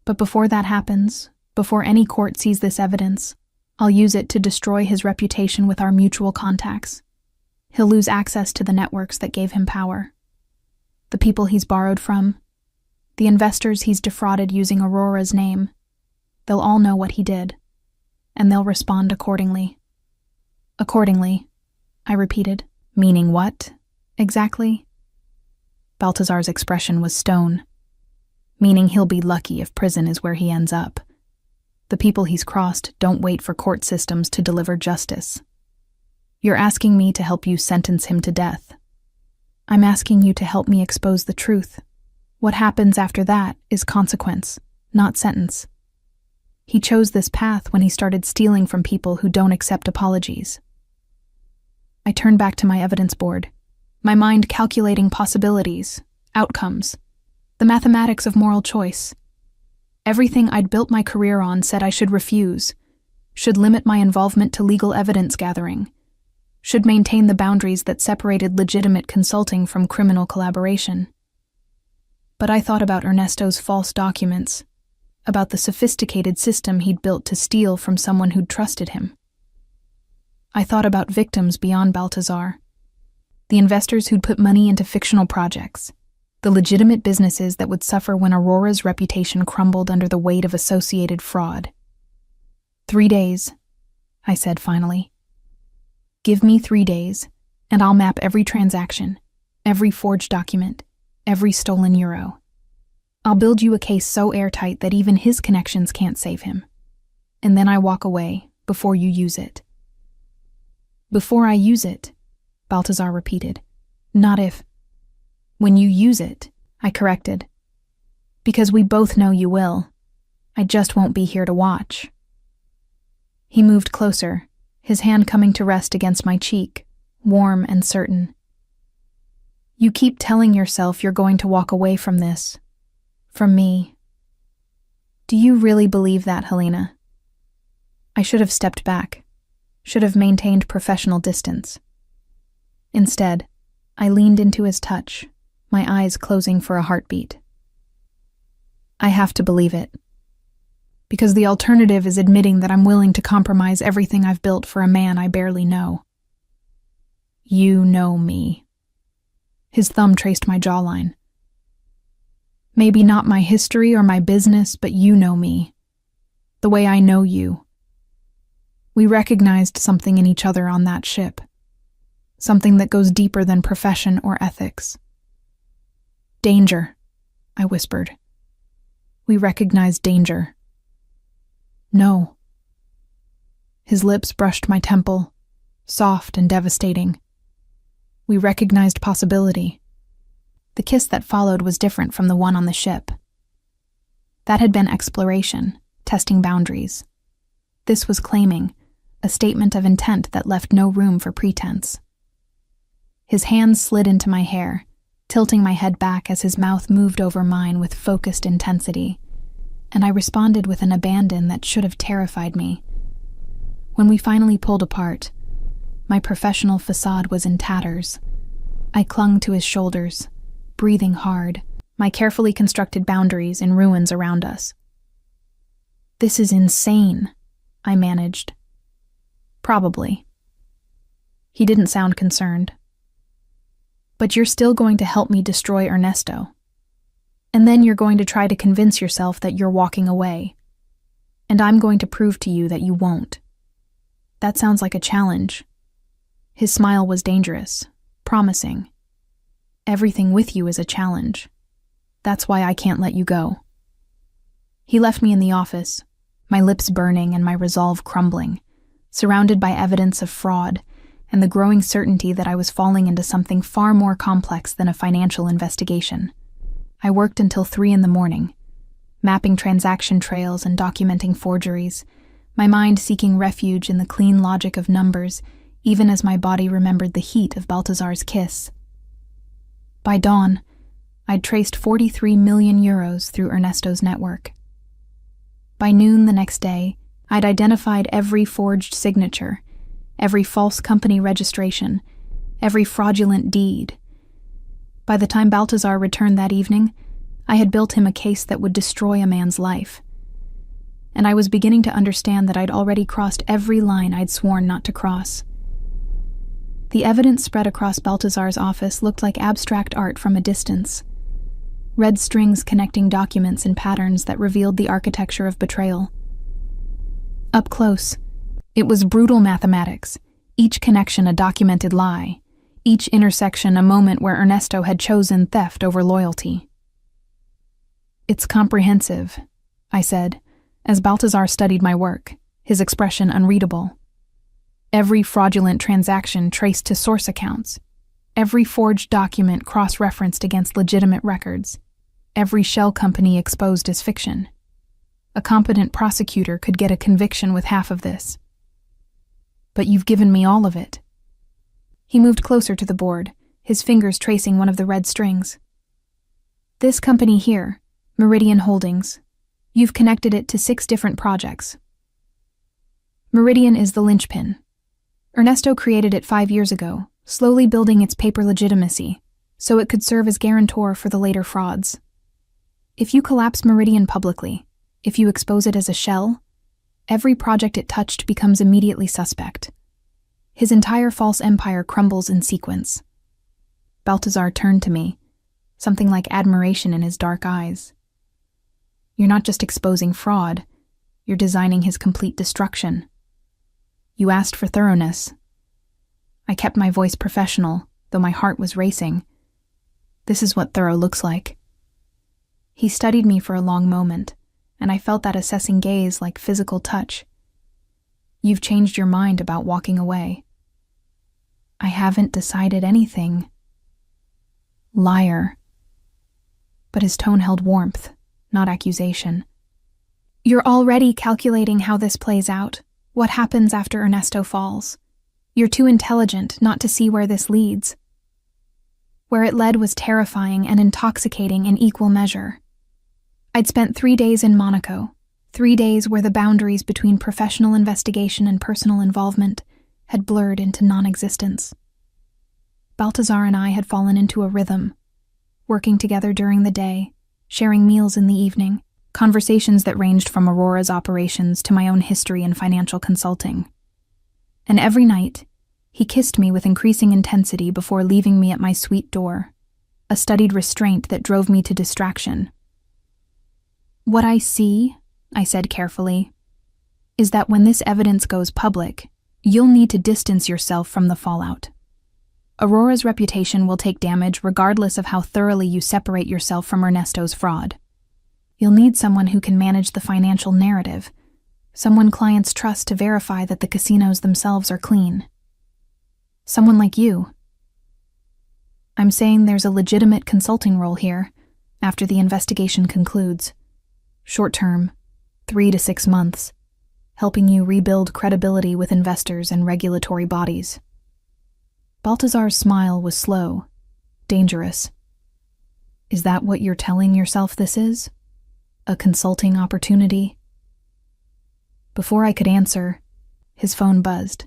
But before that happens, before any court sees this evidence, I'll use it to destroy his reputation with our mutual contacts. He'll lose access to the networks that gave him power. The people he's borrowed from, the investors he's defrauded using Aurora's name, they'll all know what he did, and they'll respond accordingly. Accordingly, I repeated. Meaning what, exactly? Baltazar's expression was stone, meaning he'll be lucky if prison is where he ends up. The people he's crossed don't wait for court systems to deliver justice. You're asking me to help you sentence him to death. I'm asking you to help me expose the truth. What happens after that is consequence, not sentence. He chose this path when he started stealing from people who don't accept apologies. I turned back to my evidence board, my mind calculating possibilities, outcomes, the mathematics of moral choice. Everything I'd built my career on said I should refuse, should limit my involvement to legal evidence gathering, should maintain the boundaries that separated legitimate consulting from criminal collaboration. But I thought about Ernesto's false documents, about the sophisticated system he'd built to steal from someone who'd trusted him. I thought about victims beyond Baltazar, the investors who'd put money into fictional projects, the legitimate businesses that would suffer when Aurora's reputation crumbled under the weight of associated fraud. 3 days, I said finally. Give me 3 days, and I'll map every transaction, every forged document, every stolen euro. I'll build you a case so airtight that even his connections can't save him. And then I walk away before you use it. Before I use it, Baltazar repeated. Not if. When you use it, I corrected. Because we both know you will. I just won't be here to watch. He moved closer, his hand coming to rest against my cheek, warm and certain. You keep telling yourself you're going to walk away from this. From me. Do you really believe that, Helena? I should have stepped back, should have maintained professional distance. Instead, I leaned into his touch, my eyes closing for a heartbeat. I have to believe it. Because the alternative is admitting that I'm willing to compromise everything I've built for a man I barely know. You know me. His thumb traced my jawline. Maybe not my history or my business, but you know me. The way I know you. We recognized something in each other on that ship. Something that goes deeper than profession or ethics. Danger, I whispered. We recognized danger. No. His lips brushed my temple, soft and devastating. We recognized possibility. The kiss that followed was different from the one on the ship. That had been exploration, testing boundaries. This was claiming, a statement of intent that left no room for pretense. His hands slid into my hair, tilting my head back as his mouth moved over mine with focused intensity, and I responded with an abandon that should have terrified me. When we finally pulled apart, my professional facade was in tatters. I clung to his shoulders, breathing hard, my carefully constructed boundaries in ruins around us. This is insane, I managed. Probably. He didn't sound concerned. But you're still going to help me destroy Ernesto. And then you're going to try to convince yourself that you're walking away. And I'm going to prove to you that you won't. That sounds like a challenge. His smile was dangerous, promising. Everything with you is a challenge. That's why I can't let you go. He left me in the office, my lips burning and my resolve crumbling, surrounded by evidence of fraud and the growing certainty that I was falling into something far more complex than a financial investigation. I worked until 3 a.m, mapping transaction trails and documenting forgeries, my mind seeking refuge in the clean logic of numbers, even as my body remembered the heat of Baltazar's kiss. By dawn, I'd traced 43 million euros through Ernesto's network. By noon the next day, I'd identified every forged signature, every false company registration, every fraudulent deed. By the time Baltazar returned that evening, I had built him a case that would destroy a man's life. And I was beginning to understand that I'd already crossed every line I'd sworn not to cross. The evidence spread across Baltazar's office looked like abstract art from a distance. Red strings connecting documents in patterns that revealed the architecture of betrayal. Up close, it was brutal mathematics, each connection a documented lie, each intersection a moment where Ernesto had chosen theft over loyalty. "It's comprehensive," I said, as Baltazar studied my work, his expression unreadable. Every fraudulent transaction traced to source accounts, every forged document cross-referenced against legitimate records, every shell company exposed as fiction. A competent prosecutor could get a conviction with half of this. "But you've given me all of it." He moved closer to the board, his fingers tracing one of the red strings. "This company here, Meridian Holdings, you've connected it to 6 different projects. Meridian is the linchpin. Ernesto created it 5 years ago, slowly building its paper legitimacy, so it could serve as guarantor for the later frauds. If you collapse Meridian publicly, if you expose it as a shell, every project it touched becomes immediately suspect. His entire false empire crumbles in sequence." Baltazar turned to me, something like admiration in his dark eyes. "You're not just exposing fraud, you're designing his complete destruction. You asked for thoroughness." I kept my voice professional, though my heart was racing. "This is what thorough looks like." He studied me for a long moment, and I felt that assessing gaze like physical touch. "You've changed your mind about walking away." "I haven't decided anything." "Liar." But his tone held warmth, not accusation. "You're already calculating how this plays out, what happens after Ernesto falls. You're too intelligent not to see where this leads." Where it led was terrifying and intoxicating in equal measure. I'd spent 3 days in Monaco, 3 days where the boundaries between professional investigation and personal involvement had blurred into non-existence. Baltazar and I had fallen into a rhythm, working together during the day, sharing meals in the evening, conversations that ranged from Aurora's operations to my own history and financial consulting. And every night, he kissed me with increasing intensity before leaving me at my suite door, a studied restraint that drove me to distraction. "What I see," I said carefully, "is that when this evidence goes public, you'll need to distance yourself from the fallout. Aurora's reputation will take damage regardless of how thoroughly you separate yourself from Ernesto's fraud. You'll need someone who can manage the financial narrative, someone clients trust to verify that the casinos themselves are clean. Someone like you. I'm saying there's a legitimate consulting role here after the investigation concludes. Short-term, 3 to 6 months, helping you rebuild credibility with investors and regulatory bodies." Baltazar's smile was slow, dangerous. "Is that what you're telling yourself this is? A consulting opportunity?" Before I could answer, his phone buzzed.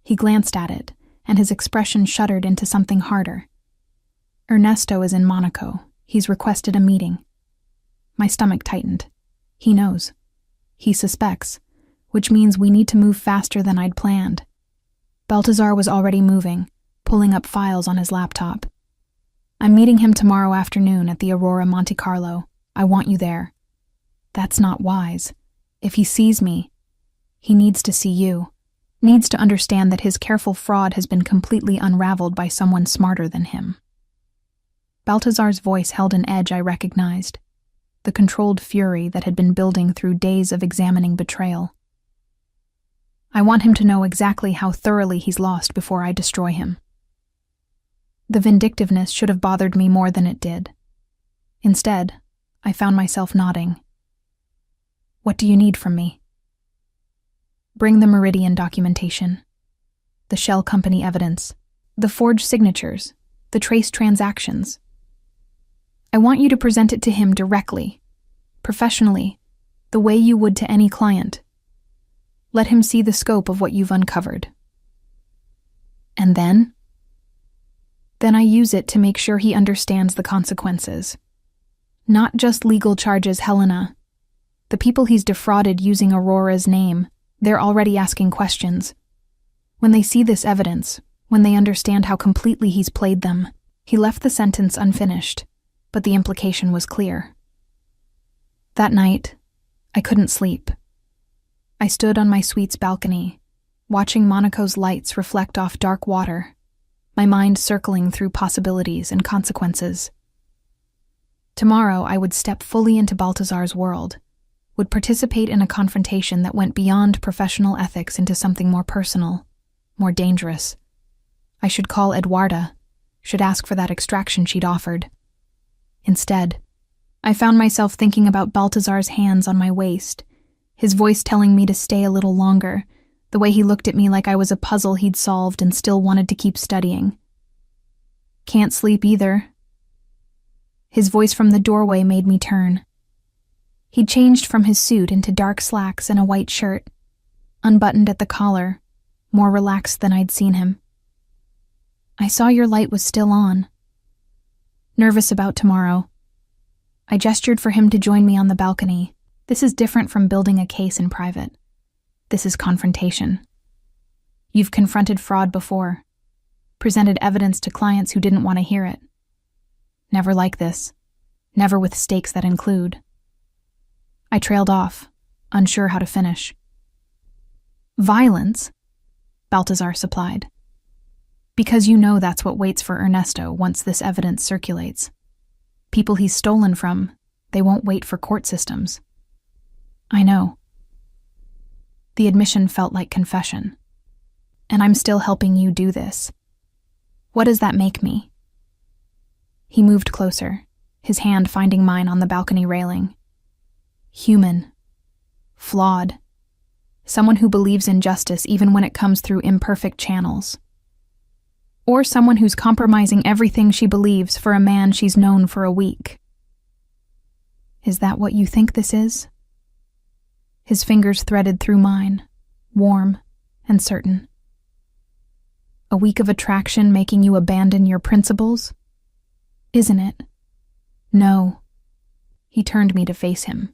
He glanced at it, and his expression shuddered into something harder. "Ernesto is in Monaco. He's requested a meeting." My stomach tightened. He knows. He suspects, which means we need to move faster than I'd planned. Baltazar was already moving, pulling up files on his laptop. "I'm meeting him tomorrow afternoon at the Aurora Monte Carlo. I want you there." That's not wise. If he sees me, he needs to see you, needs to understand that his careful fraud has been completely unraveled by someone smarter than him. Baltazar's voice held an edge I recognized, the controlled fury that had been building through days of examining betrayal. "I want him to know exactly how thoroughly he's lost before I destroy him." The vindictiveness should have bothered me more than it did. Instead, I found myself nodding. "What do you need from me?" "Bring the Meridian documentation, the shell company evidence, the forged signatures, the traced transactions. I want you to present it to him directly, professionally, the way you would to any client. Let him see the scope of what you've uncovered." "And then?" "Then I use it to make sure he understands the consequences. Not just legal charges, Helena. The people he's defrauded using Aurora's name, they're already asking questions. When they see this evidence, when they understand how completely he's played them." He left the sentence unfinished, but the implication was clear. That night, I couldn't sleep. I stood on my suite's balcony, watching Monaco's lights reflect off dark water, my mind circling through possibilities and consequences. Tomorrow I would step fully into Baltazar's world, would participate in a confrontation that went beyond professional ethics into something more personal, more dangerous. I should call Eduarda, should ask for that extraction she'd offered. Instead, I found myself thinking about Baltazar's hands on my waist, his voice telling me to stay a little longer, the way he looked at me like I was a puzzle he'd solved and still wanted to keep studying. Can't sleep either. His voice from the doorway made me turn. He'd changed from his suit into dark slacks and a white shirt, unbuttoned at the collar, more relaxed than I'd seen him. I saw your light was still on. Nervous about tomorrow. I gestured for him to join me on the balcony. This is different from building a case in private. This is confrontation. You've confronted fraud before, presented evidence to clients who didn't want to hear it. Never like this, never with stakes that include. I trailed off, unsure how to finish. Violence, Baltazar supplied. Because you know that's what waits for Ernesto once this evidence circulates. People he's stolen from, they won't wait for court systems. I know. The admission felt like confession. And I'm still helping you do this. What does that make me? He moved closer, his hand finding mine on the balcony railing. Human. Flawed. Someone who believes in justice even when it comes through imperfect channels. Or someone who's compromising everything she believes for a man she's known for a week. Is that what you think this is? His fingers threaded through mine, warm and certain. A week of attraction making you abandon your principles? Isn't it? No. He turned me to face him,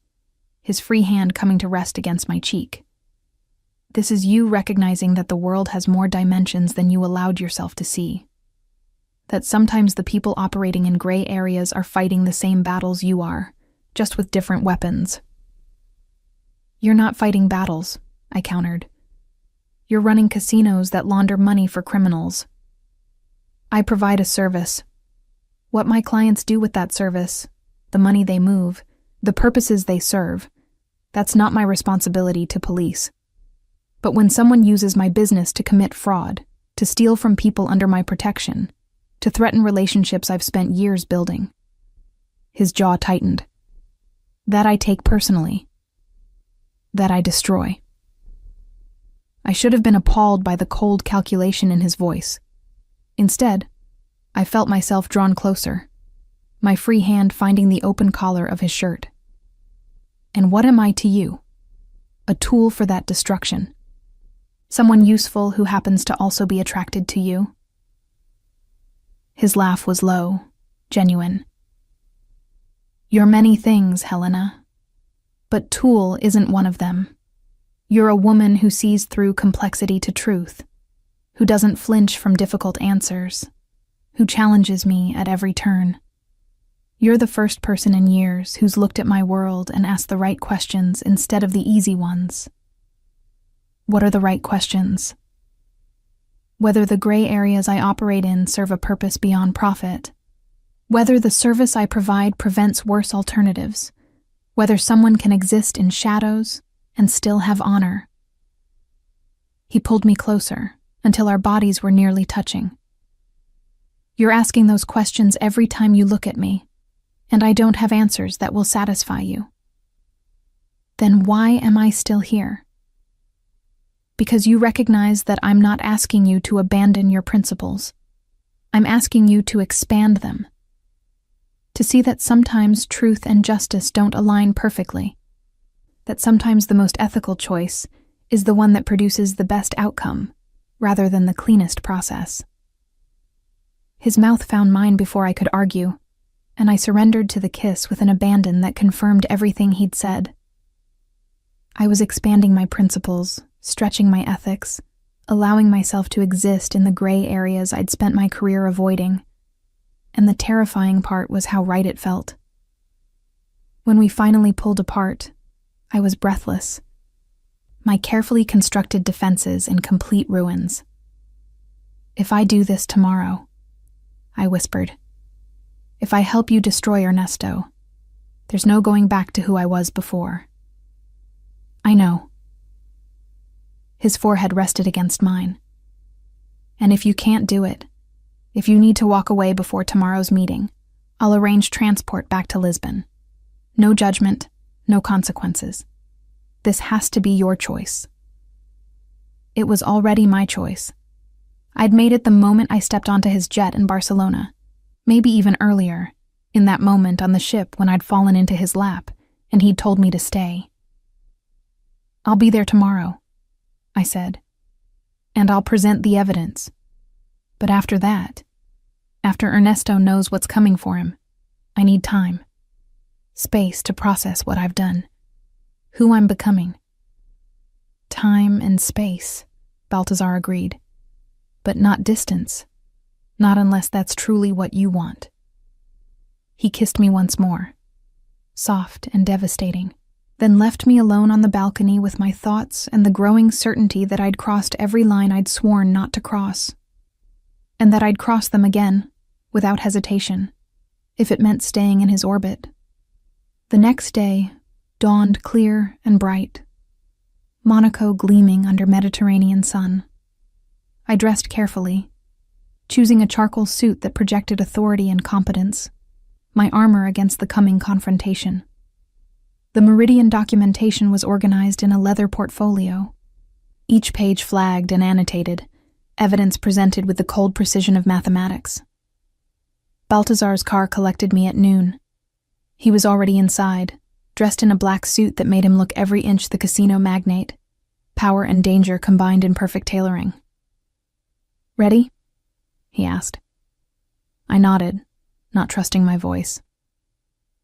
his free hand coming to rest against my cheek. This is you recognizing that the world has more dimensions than you allowed yourself to see. That sometimes the people operating in gray areas are fighting the same battles you are, just with different weapons. You're not fighting battles, I countered. You're running casinos that launder money for criminals. I provide a service. What my clients do with that service, the money they move, the purposes they serve, that's not my responsibility to police. But when someone uses my business to commit fraud, to steal from people under my protection, to threaten relationships I've spent years building. His jaw tightened. That I take personally. That I destroy. I should have been appalled by the cold calculation in his voice. Instead, I felt myself drawn closer, my free hand finding the open collar of his shirt. And what am I to you? A tool for that destruction. Someone useful who happens to also be attracted to you? His laugh was low, genuine. You're many things, Helena. But tool isn't one of them. You're a woman who sees through complexity to truth, who doesn't flinch from difficult answers, who challenges me at every turn. You're the first person in years who's looked at my world and asked the right questions instead of the easy ones. What are the right questions? Whether the gray areas I operate in serve a purpose beyond profit. Whether the service I provide prevents worse alternatives. Whether someone can exist in shadows and still have honor. He pulled me closer until our bodies were nearly touching. You're asking those questions every time you look at me, and I don't have answers that will satisfy you. Then why am I still here? Because you recognize that I'm not asking you to abandon your principles. I'm asking you to expand them. To see that sometimes truth and justice don't align perfectly. That sometimes the most ethical choice is the one that produces the best outcome, rather than the cleanest process. His mouth found mine before I could argue, and I surrendered to the kiss with an abandon that confirmed everything he'd said. I was expanding my principles, stretching my ethics, allowing myself to exist in the gray areas I'd spent my career avoiding. And the terrifying part was how right it felt. When we finally pulled apart, I was breathless, my carefully constructed defenses in complete ruins. If I do this tomorrow, I whispered, if I help you destroy Ernesto, there's no going back to who I was before. I know. His forehead rested against mine. And if you can't do it, if you need to walk away before tomorrow's meeting, I'll arrange transport back to Lisbon. No judgment, no consequences. This has to be your choice. It was already my choice. I'd made it the moment I stepped onto his jet in Barcelona, maybe even earlier, in that moment on the ship when I'd fallen into his lap and he'd told me to stay. I'll be there tomorrow, I said, and I'll present the evidence. But after that, after Ernesto knows what's coming for him, I need time, space to process what I've done, who I'm becoming. Time and space, Baltazar agreed, but not distance, not unless that's truly what you want. He kissed me once more, soft and devastating, then left me alone on the balcony with my thoughts and the growing certainty that I'd crossed every line I'd sworn not to cross, and that I'd cross them again, without hesitation, if it meant staying in his orbit. The next day dawned clear and bright, Monaco gleaming under Mediterranean sun. I dressed carefully, choosing a charcoal suit that projected authority and competence, my armor against the coming confrontation. The Meridian documentation was organized in a leather portfolio, each page flagged and annotated, evidence presented with the cold precision of mathematics. Baltazar's car collected me at noon. He was already inside, dressed in a black suit that made him look every inch the casino magnate, power and danger combined in perfect tailoring. "Ready?" he asked. I nodded, not trusting my voice.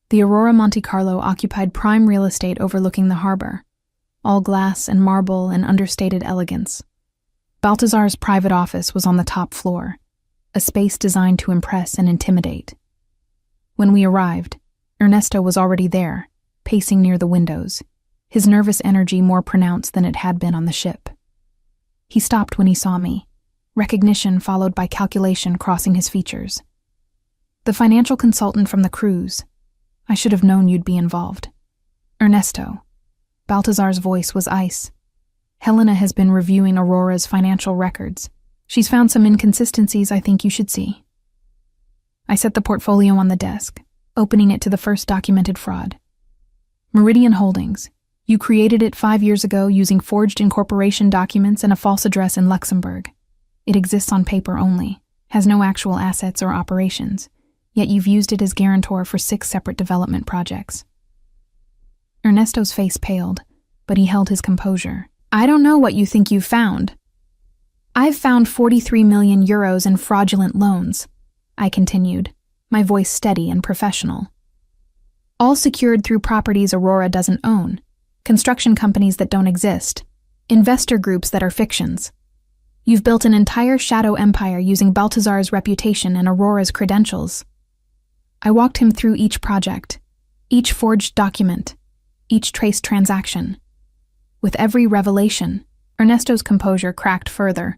The Aurora Monte Carlo occupied prime real estate overlooking the harbor, all glass and marble and understated elegance. Baltazar's private office was on the top floor, a space designed to impress and intimidate. When we arrived, Ernesto was already there, pacing near the windows, his nervous energy more pronounced than it had been on the ship. He stopped when he saw me, recognition followed by calculation crossing his features. "The financial consultant from the cruise. I should have known you'd be involved. Ernesto." Baltazar's voice was ice. "Helena has been reviewing Aurora's financial records. She's found some inconsistencies I think you should see." I set the portfolio on the desk, opening it to the first documented fraud. "Meridian Holdings. You created it 5 years ago using forged incorporation documents and a false address in Luxembourg. It exists on paper only, has no actual assets or operations, yet you've used it as guarantor for 6 separate development projects." Ernesto's face paled, but he held his composure. "I don't know what you think you've found." "I've found 43 million euros in fraudulent loans," I continued, my voice steady and professional. "All secured through properties Aurora doesn't own, construction companies that don't exist, investor groups that are fictions. You've built an entire shadow empire using Baltazar's reputation and Aurora's credentials." I walked him through each project, each forged document, each traced transaction. With every revelation, Ernesto's composure cracked further,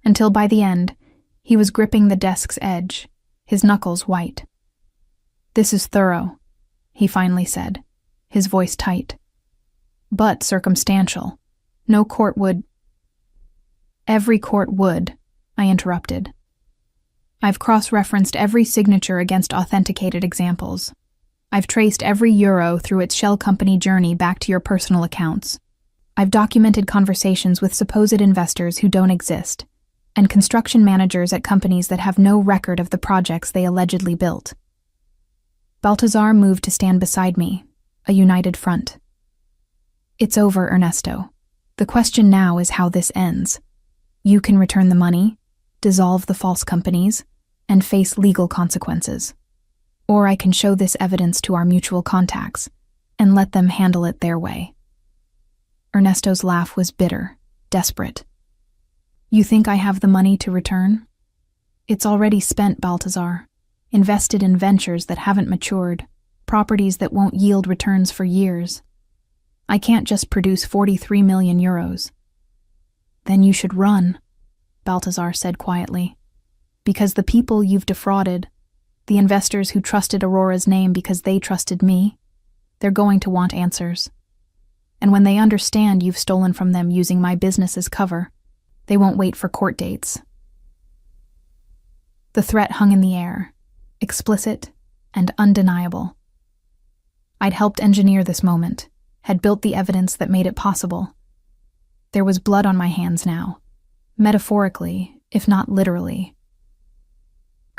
until by the end, he was gripping the desk's edge, his knuckles white. "This is thorough," he finally said, his voice tight. "But circumstantial. No court would—" "Every court would," I interrupted. "I've cross-referenced every signature against authenticated examples. I've traced every euro through its shell company journey back to your personal accounts. I've documented conversations with supposed investors who don't exist, and construction managers at companies that have no record of the projects they allegedly built." Baltazar moved to stand beside me, a united front. "It's over, Ernesto. The question now is how this ends. You can return the money, dissolve the false companies, and face legal consequences. Or I can show this evidence to our mutual contacts and let them handle it their way." Ernesto's laugh was bitter, desperate. "You think I have the money to return? It's already spent, Baltazar, invested in ventures that haven't matured, properties that won't yield returns for years. I can't just produce 43 million euros. "Then you should run," Baltazar said quietly. because the people you've defrauded, the investors who trusted Aurora's name because they trusted me, they're going to want answers. And when they understand you've stolen from them using my business as cover, they won't wait for court dates. The threat hung in the air, explicit and undeniable. I'd helped engineer this moment, had built the evidence that made it possible. There was blood on my hands now, metaphorically, if not literally.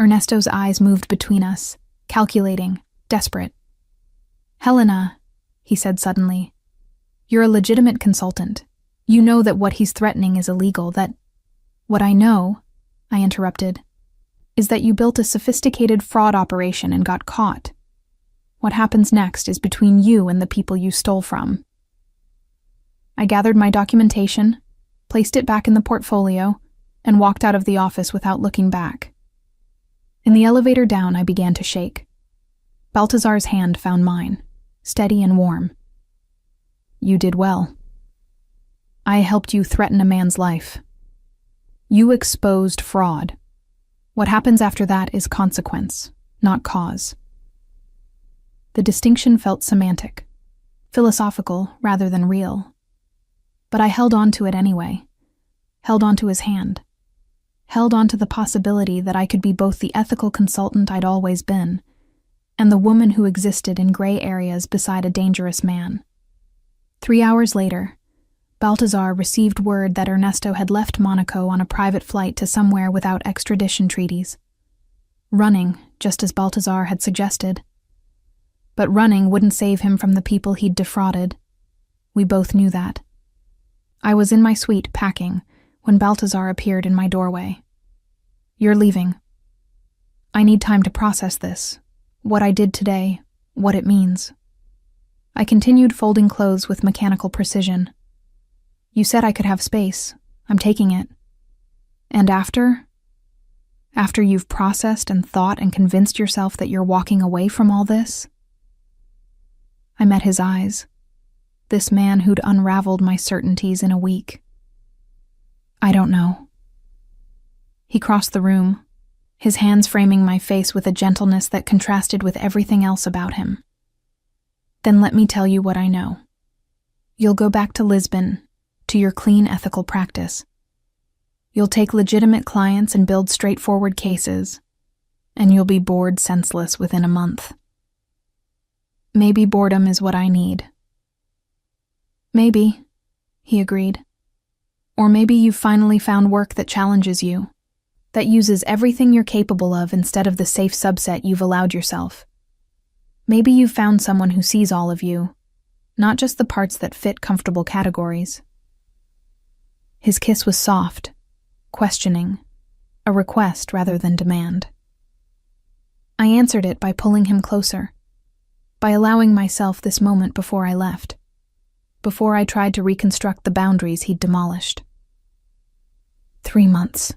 Ernesto's eyes moved between us, calculating, desperate. "Helena," he said suddenly, "you're a legitimate consultant. You know that what he's threatening is illegal, that—" "What I know," I interrupted, "is that you built a sophisticated fraud operation and got caught. What happens next is between you and the people you stole from." I gathered my documentation, placed it back in the portfolio, and walked out of the office without looking back. In the elevator down, I began to shake. Baltazar's hand found mine, steady and warm. "You did well. I helped you threaten a man's life. You exposed fraud. What happens after that is consequence, not cause." The distinction felt semantic, philosophical rather than real. But I held on to it anyway, held on to his hand, held on to the possibility that I could be both the ethical consultant I'd always been and the woman who existed in gray areas beside a dangerous man. 3 hours later, Baltazar received word that Ernesto had left Monaco on a private flight to somewhere without extradition treaties. Running, just as Baltazar had suggested. But running wouldn't save him from the people he'd defrauded. We both knew that. I was in my suite packing when Baltazar appeared in my doorway. "You're leaving. I need time to process this, what I did today, what it means." I continued folding clothes with mechanical precision. "You said I could have space. I'm taking it. And after? After you've processed and thought and convinced yourself that you're walking away from all this?" I met his eyes. This man who'd unraveled my certainties in a week. "I don't know." He crossed the room, his hands framing my face with a gentleness that contrasted with everything else about him. "Then let me tell you what I know. You'll go back to Lisbon, to your clean ethical practice. You'll take legitimate clients and build straightforward cases, and you'll be bored senseless within a month. Maybe boredom is what I need." "Maybe," he agreed. "Or maybe you've finally found work that challenges you, that uses everything you're capable of instead of the safe subset you've allowed yourself. Maybe you've found someone who sees all of you, not just the parts that fit comfortable categories." His kiss was soft, questioning, a request rather than demand. I answered it by pulling him closer, by allowing myself this moment before I left, before I tried to reconstruct the boundaries he'd demolished. 3 months,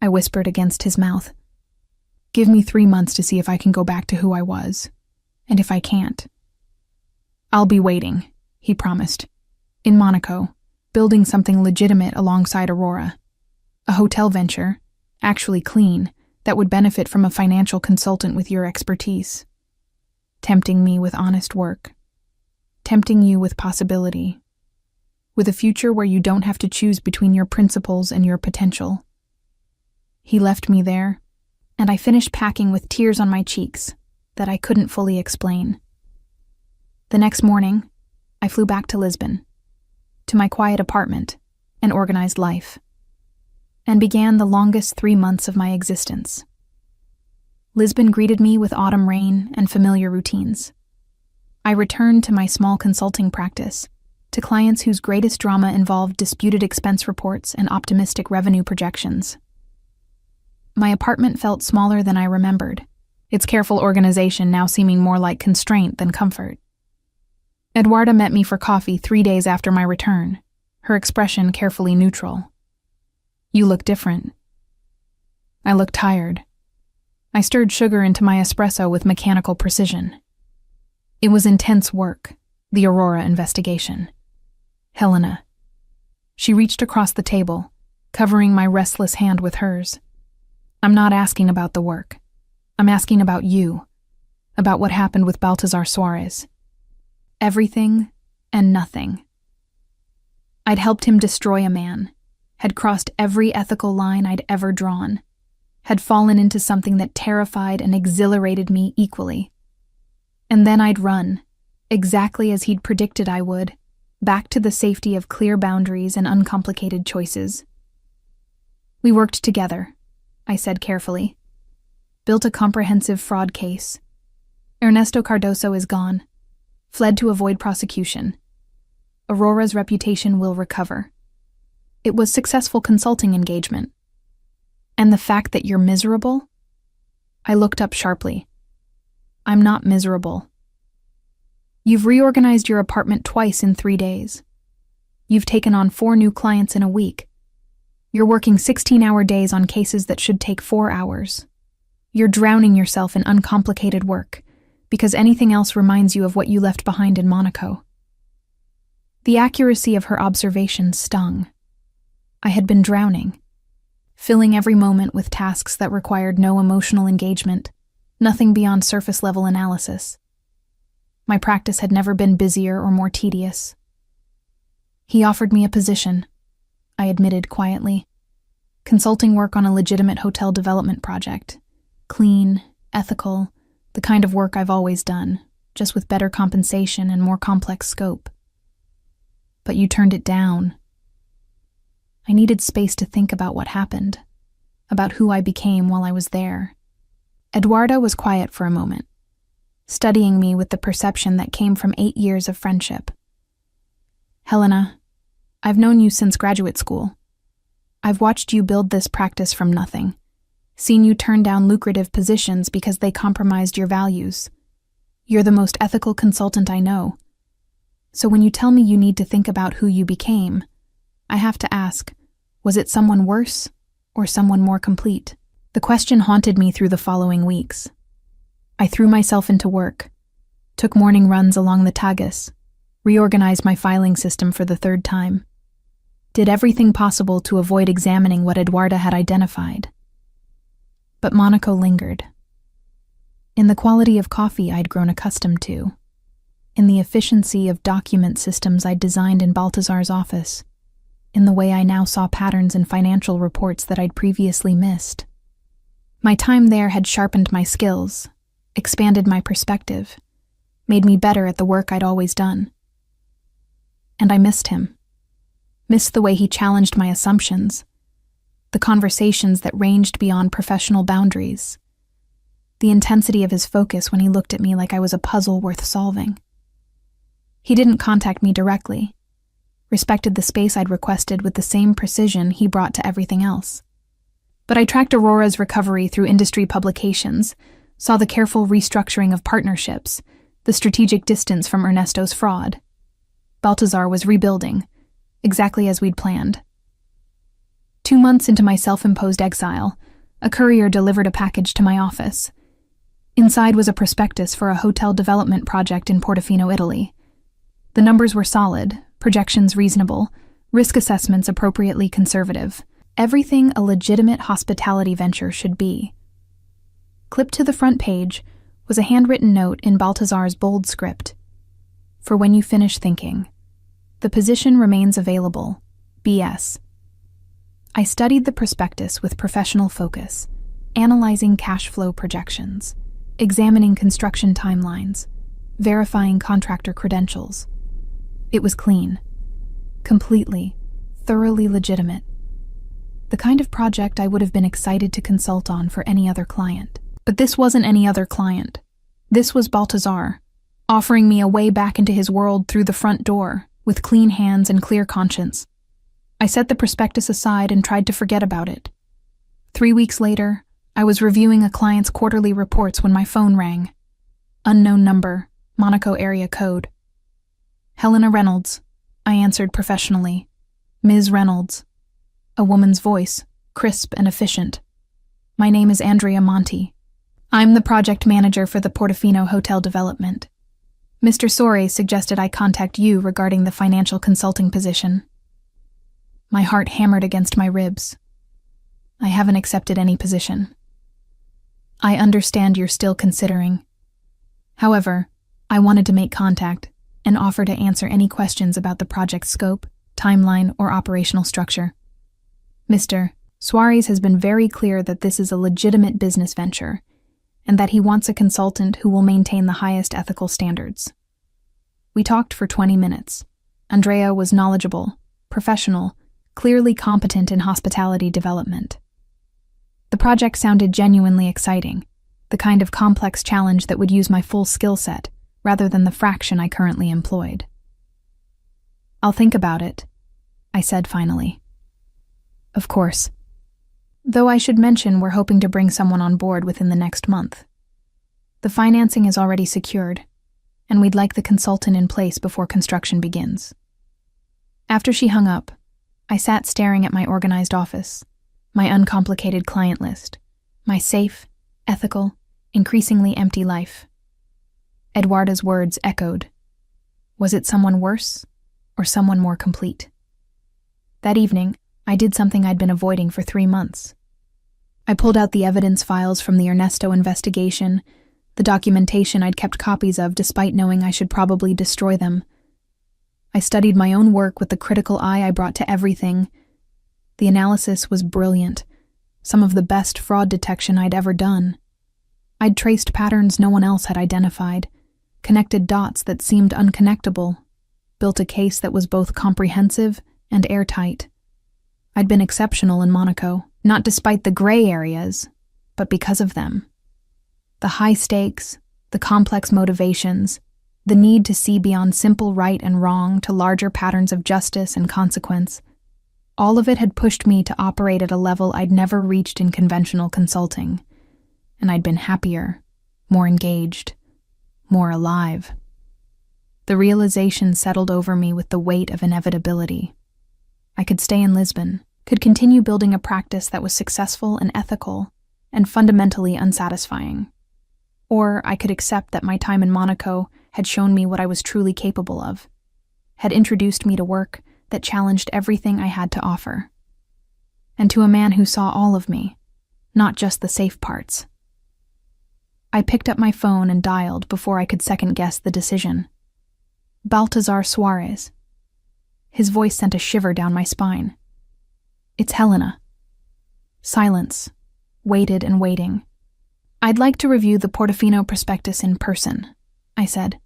I whispered against his mouth. "Give me 3 months to see if I can go back to who I was, and if I can't." "I'll be waiting," he promised. "In Monaco, building something legitimate alongside Aurora. A hotel venture, actually clean, that would benefit from a financial consultant with your expertise. Tempting me with honest work. Tempting you with possibility. With a future where you don't have to choose between your principles and your potential." He left me there, and I finished packing with tears on my cheeks that I couldn't fully explain. The next morning, I flew back to Lisbon, to my quiet apartment and organized life, and began the longest 3 months of my existence. Lisbon greeted me with autumn rain and familiar routines. I returned to my small consulting practice, to clients whose greatest drama involved disputed expense reports and optimistic revenue projections. My apartment felt smaller than I remembered, its careful organization now seeming more like constraint than comfort. Eduarda met me for coffee 3 days after my return, her expression carefully neutral. "You look different." I looked tired. I stirred sugar into my espresso with mechanical precision. It was intense work, the Aurora investigation. "Helena." She reached across the table, covering my restless hand with hers. I'm not asking about the work. I'm asking about you, about what happened with Baltazar Suarez. Everything and nothing. I'd helped him destroy a man, had crossed every ethical line I'd ever drawn, had fallen into something that terrified and exhilarated me equally. And then I'd run, exactly as he'd predicted I would, back to the safety of clear boundaries and uncomplicated choices. We worked together, I said carefully. Built a comprehensive fraud case. Ernesto Cardoso is gone, fled to avoid prosecution. Aurora's reputation will recover. It was successful consulting engagement. And the fact that you're miserable? I looked up sharply. I'm not miserable. You've reorganized your apartment twice in 3 days. You've taken on 4 new clients in a week. You're working 16-hour days on cases that should take 4 hours. You're drowning yourself in uncomplicated work because anything else reminds you of what you left behind in Monaco. The accuracy of her observation stung. I had been drowning, filling every moment with tasks that required no emotional engagement, nothing beyond surface-level analysis. My practice had never been busier or more tedious. He offered me a position, I admitted quietly. Consulting work on a legitimate hotel development project. Clean, ethical, the kind of work I've always done, just with better compensation and more complex scope. But you turned it down. I needed space to think about what happened, about who I became while I was there. Eduardo was quiet for a moment, studying me with the perception that came from 8 years of friendship. Helena, I've known you since graduate school. I've watched you build this practice from nothing, seen you turn down lucrative positions because they compromised your values. You're the most ethical consultant I know. So when you tell me you need to think about who you became, I have to ask, was it someone worse or someone more complete? The question haunted me through the following weeks. I threw myself into work, took morning runs along the Tagus, reorganized my filing system for the 3rd time, did everything possible to avoid examining what Eduarda had identified. But Monaco lingered. In the quality of coffee I'd grown accustomed to, in the efficiency of document systems I'd designed in Baltazar's office, in the way I now saw patterns in financial reports that I'd previously missed. My time there had sharpened my skills, expanded my perspective, made me better at the work I'd always done. And I missed him. Missed the way he challenged my assumptions, the conversations that ranged beyond professional boundaries, the intensity of his focus when he looked at me like I was a puzzle worth solving. He didn't contact me directly, respected the space I'd requested with the same precision he brought to everything else. But I tracked Aurora's recovery through industry publications, saw the careful restructuring of partnerships, the strategic distance from Ernesto's fraud. Baltazar was rebuilding, exactly as we'd planned. 2 months into my self-imposed exile, a courier delivered a package to my office. Inside was a prospectus for a hotel development project in Portofino, Italy. The numbers were solid, projections reasonable, risk assessments appropriately conservative. Everything a legitimate hospitality venture should be. Clipped to the front page was a handwritten note in Baltazar's bold script. For when you finish thinking, the position remains available. B.S. I studied the prospectus with professional focus, analyzing cash flow projections, examining construction timelines, verifying contractor credentials. It was clean, completely, thoroughly legitimate. The kind of project I would have been excited to consult on for any other client. But this wasn't any other client. This was Baltazar, offering me a way back into his world through the front door, with clean hands and clear conscience. I set the prospectus aside and tried to forget about it. 3 weeks later, I was reviewing a client's quarterly reports when my phone rang. Unknown number, Monaco area code. Helena Reynolds, I answered professionally. Ms. Reynolds. A woman's voice, crisp and efficient. My name is Andrea Monti. I'm the project manager for the Portofino hotel development. Mr. Soares suggested I contact you regarding the financial consulting position. My heart hammered against my ribs. I haven't accepted any position. I understand you're still considering. However, I wanted to make contact and offer to answer any questions about the project's scope, timeline, or operational structure. Mr. Suarez has been very clear that this is a legitimate business venture and that he wants a consultant who will maintain the highest ethical standards. We talked for 20 minutes. Andrea was knowledgeable, professional, clearly competent in hospitality development. The project sounded genuinely exciting, the kind of complex challenge that would use my full skill set rather than the fraction I currently employed. I'll think about it, I said finally. Of course. Though I should mention we're hoping to bring someone on board within the next month. The financing is already secured, and we'd like the consultant in place before construction begins. After she hung up, I sat staring at my organized office, my uncomplicated client list, my safe, ethical, increasingly empty life. Eduarda's words echoed. Was it someone worse or someone more complete? That evening, I did something I'd been avoiding for 3 months. I pulled out the evidence files from the Ernesto investigation, the documentation I'd kept copies of despite knowing I should probably destroy them. I studied my own work with the critical eye I brought to everything. The analysis was brilliant, some of the best fraud detection I'd ever done. I'd traced patterns no one else had identified, connected dots that seemed unconnectable, built a case that was both comprehensive and airtight. I'd been exceptional in Monaco, not despite the gray areas, but because of them. The high stakes, the complex motivations, the need to see beyond simple right and wrong to larger patterns of justice and consequence, all of it had pushed me to operate at a level I'd never reached in conventional consulting, and I'd been happier, more engaged, more alive. The realization settled over me with the weight of inevitability. I could stay in Lisbon, could continue building a practice that was successful and ethical, and fundamentally unsatisfying. Or I could accept that my time in Monaco had shown me what I was truly capable of, had introduced me to work that challenged everything I had to offer. And to a man who saw all of me, not just the safe parts. I picked up my phone and dialed before I could second-guess the decision. Baltazar Suarez. His voice sent a shiver down my spine. It's Helena. Silence. Waited and waiting. I'd like to review the Portofino prospectus in person, I said.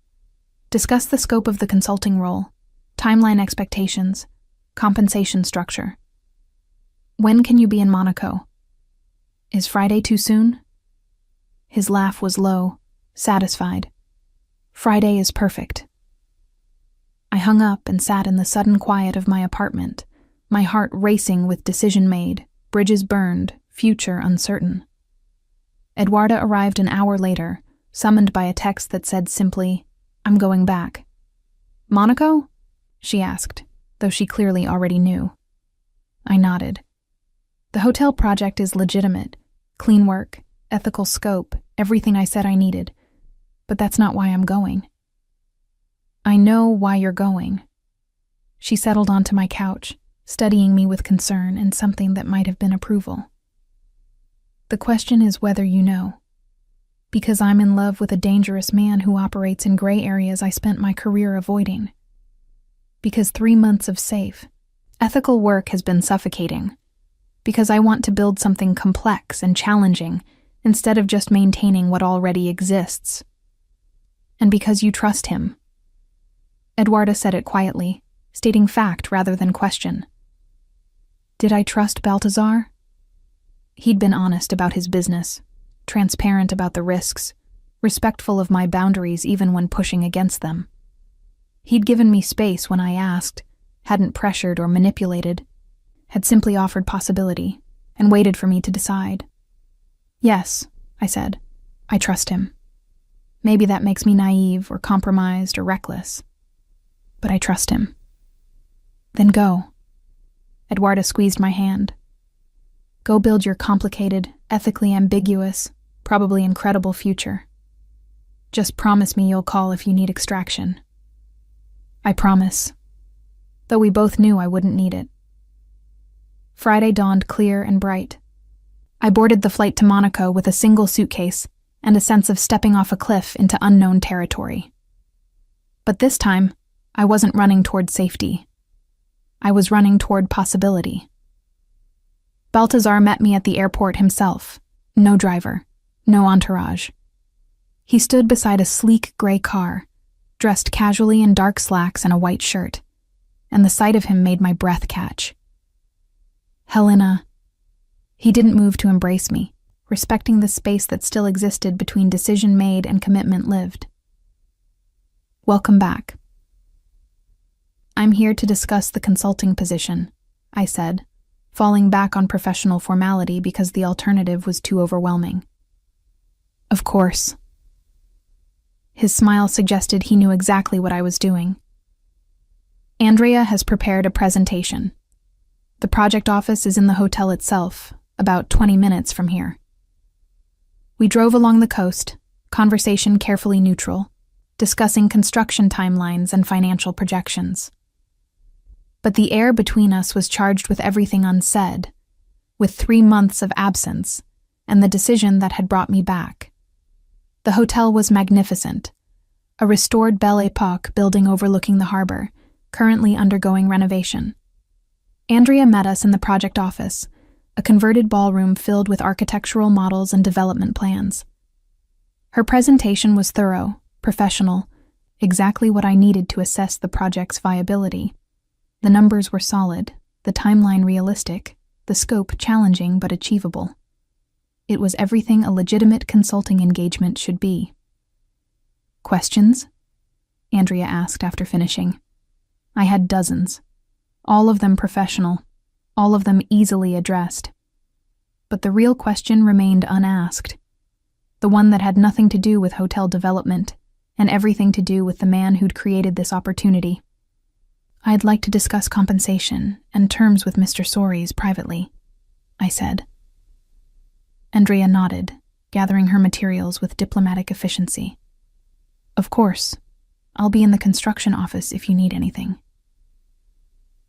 Discuss the scope of the consulting role, timeline expectations, compensation structure. When can you be in Monaco? Is Friday too soon? His laugh was low, satisfied. Friday is perfect. I hung up and sat in the sudden quiet of my apartment, my heart racing with decision made, bridges burned, future uncertain. Eduarda arrived an hour later, summoned by a text that said simply, "I'm going back." "Monaco?" she asked, though she clearly already knew. I nodded. The hotel project is legitimate, clean work, ethical scope, everything I said I needed, but that's not why I'm going. I know why you're going. She settled onto my couch, studying me with concern and something that might have been approval. The question is whether you know. Because I'm in love with a dangerous man who operates in gray areas I spent my career avoiding. Because 3 months of safe, ethical work has been suffocating. Because I want to build something complex and challenging instead of just maintaining what already exists. And because you trust him. Eduarda said it quietly, stating fact rather than question. Did I trust Baltazar? He'd been honest about his business, transparent about the risks, respectful of my boundaries even when pushing against them. He'd given me space when I asked, hadn't pressured or manipulated, had simply offered possibility, and waited for me to decide. Yes, I said, I trust him. Maybe that makes me naive or compromised or reckless. But I trust him. Then go. Eduarda squeezed my hand. Go build your complicated, ethically ambiguous, probably incredible future. Just promise me you'll call if you need extraction. I promise. Though we both knew I wouldn't need it. Friday dawned clear and bright, I boarded the flight to Monaco with a single suitcase and a sense of stepping off a cliff into unknown territory. But this time, I wasn't running toward safety. I was running toward possibility. Baltazar met me at the airport himself. No driver, no entourage. He stood beside a sleek gray car, dressed casually in dark slacks and a white shirt, and the sight of him made my breath catch. Helena. He didn't move to embrace me, respecting the space that still existed between decision made and commitment lived. Welcome back. I'm here to discuss the consulting position, I said, falling back on professional formality because the alternative was too overwhelming. Of course. His smile suggested he knew exactly what I was doing. Andrea has prepared a presentation. The project office is in the hotel itself, about 20 minutes from here. We drove along the coast, conversation carefully neutral, discussing construction timelines and financial projections. But the air between us was charged with everything unsaid, with 3 months of absence, and the decision that had brought me back. The hotel was magnificent, a restored Belle Epoque building overlooking the harbor, currently undergoing renovation. Andrea met us in the project office, a converted ballroom filled with architectural models and development plans. Her presentation was thorough, professional, exactly what I needed to assess the project's viability. The numbers were solid, the timeline realistic, the scope challenging but achievable. It was everything a legitimate consulting engagement should be. Questions? Andrea asked after finishing. I had dozens, all of them professional, all of them easily addressed. But the real question remained unasked, the one that had nothing to do with hotel development and everything to do with the man who'd created this opportunity. I'd like to discuss compensation and terms with Mr. Soares privately, I said. Andrea nodded, gathering her materials with diplomatic efficiency. Of course, I'll be in the construction office if you need anything.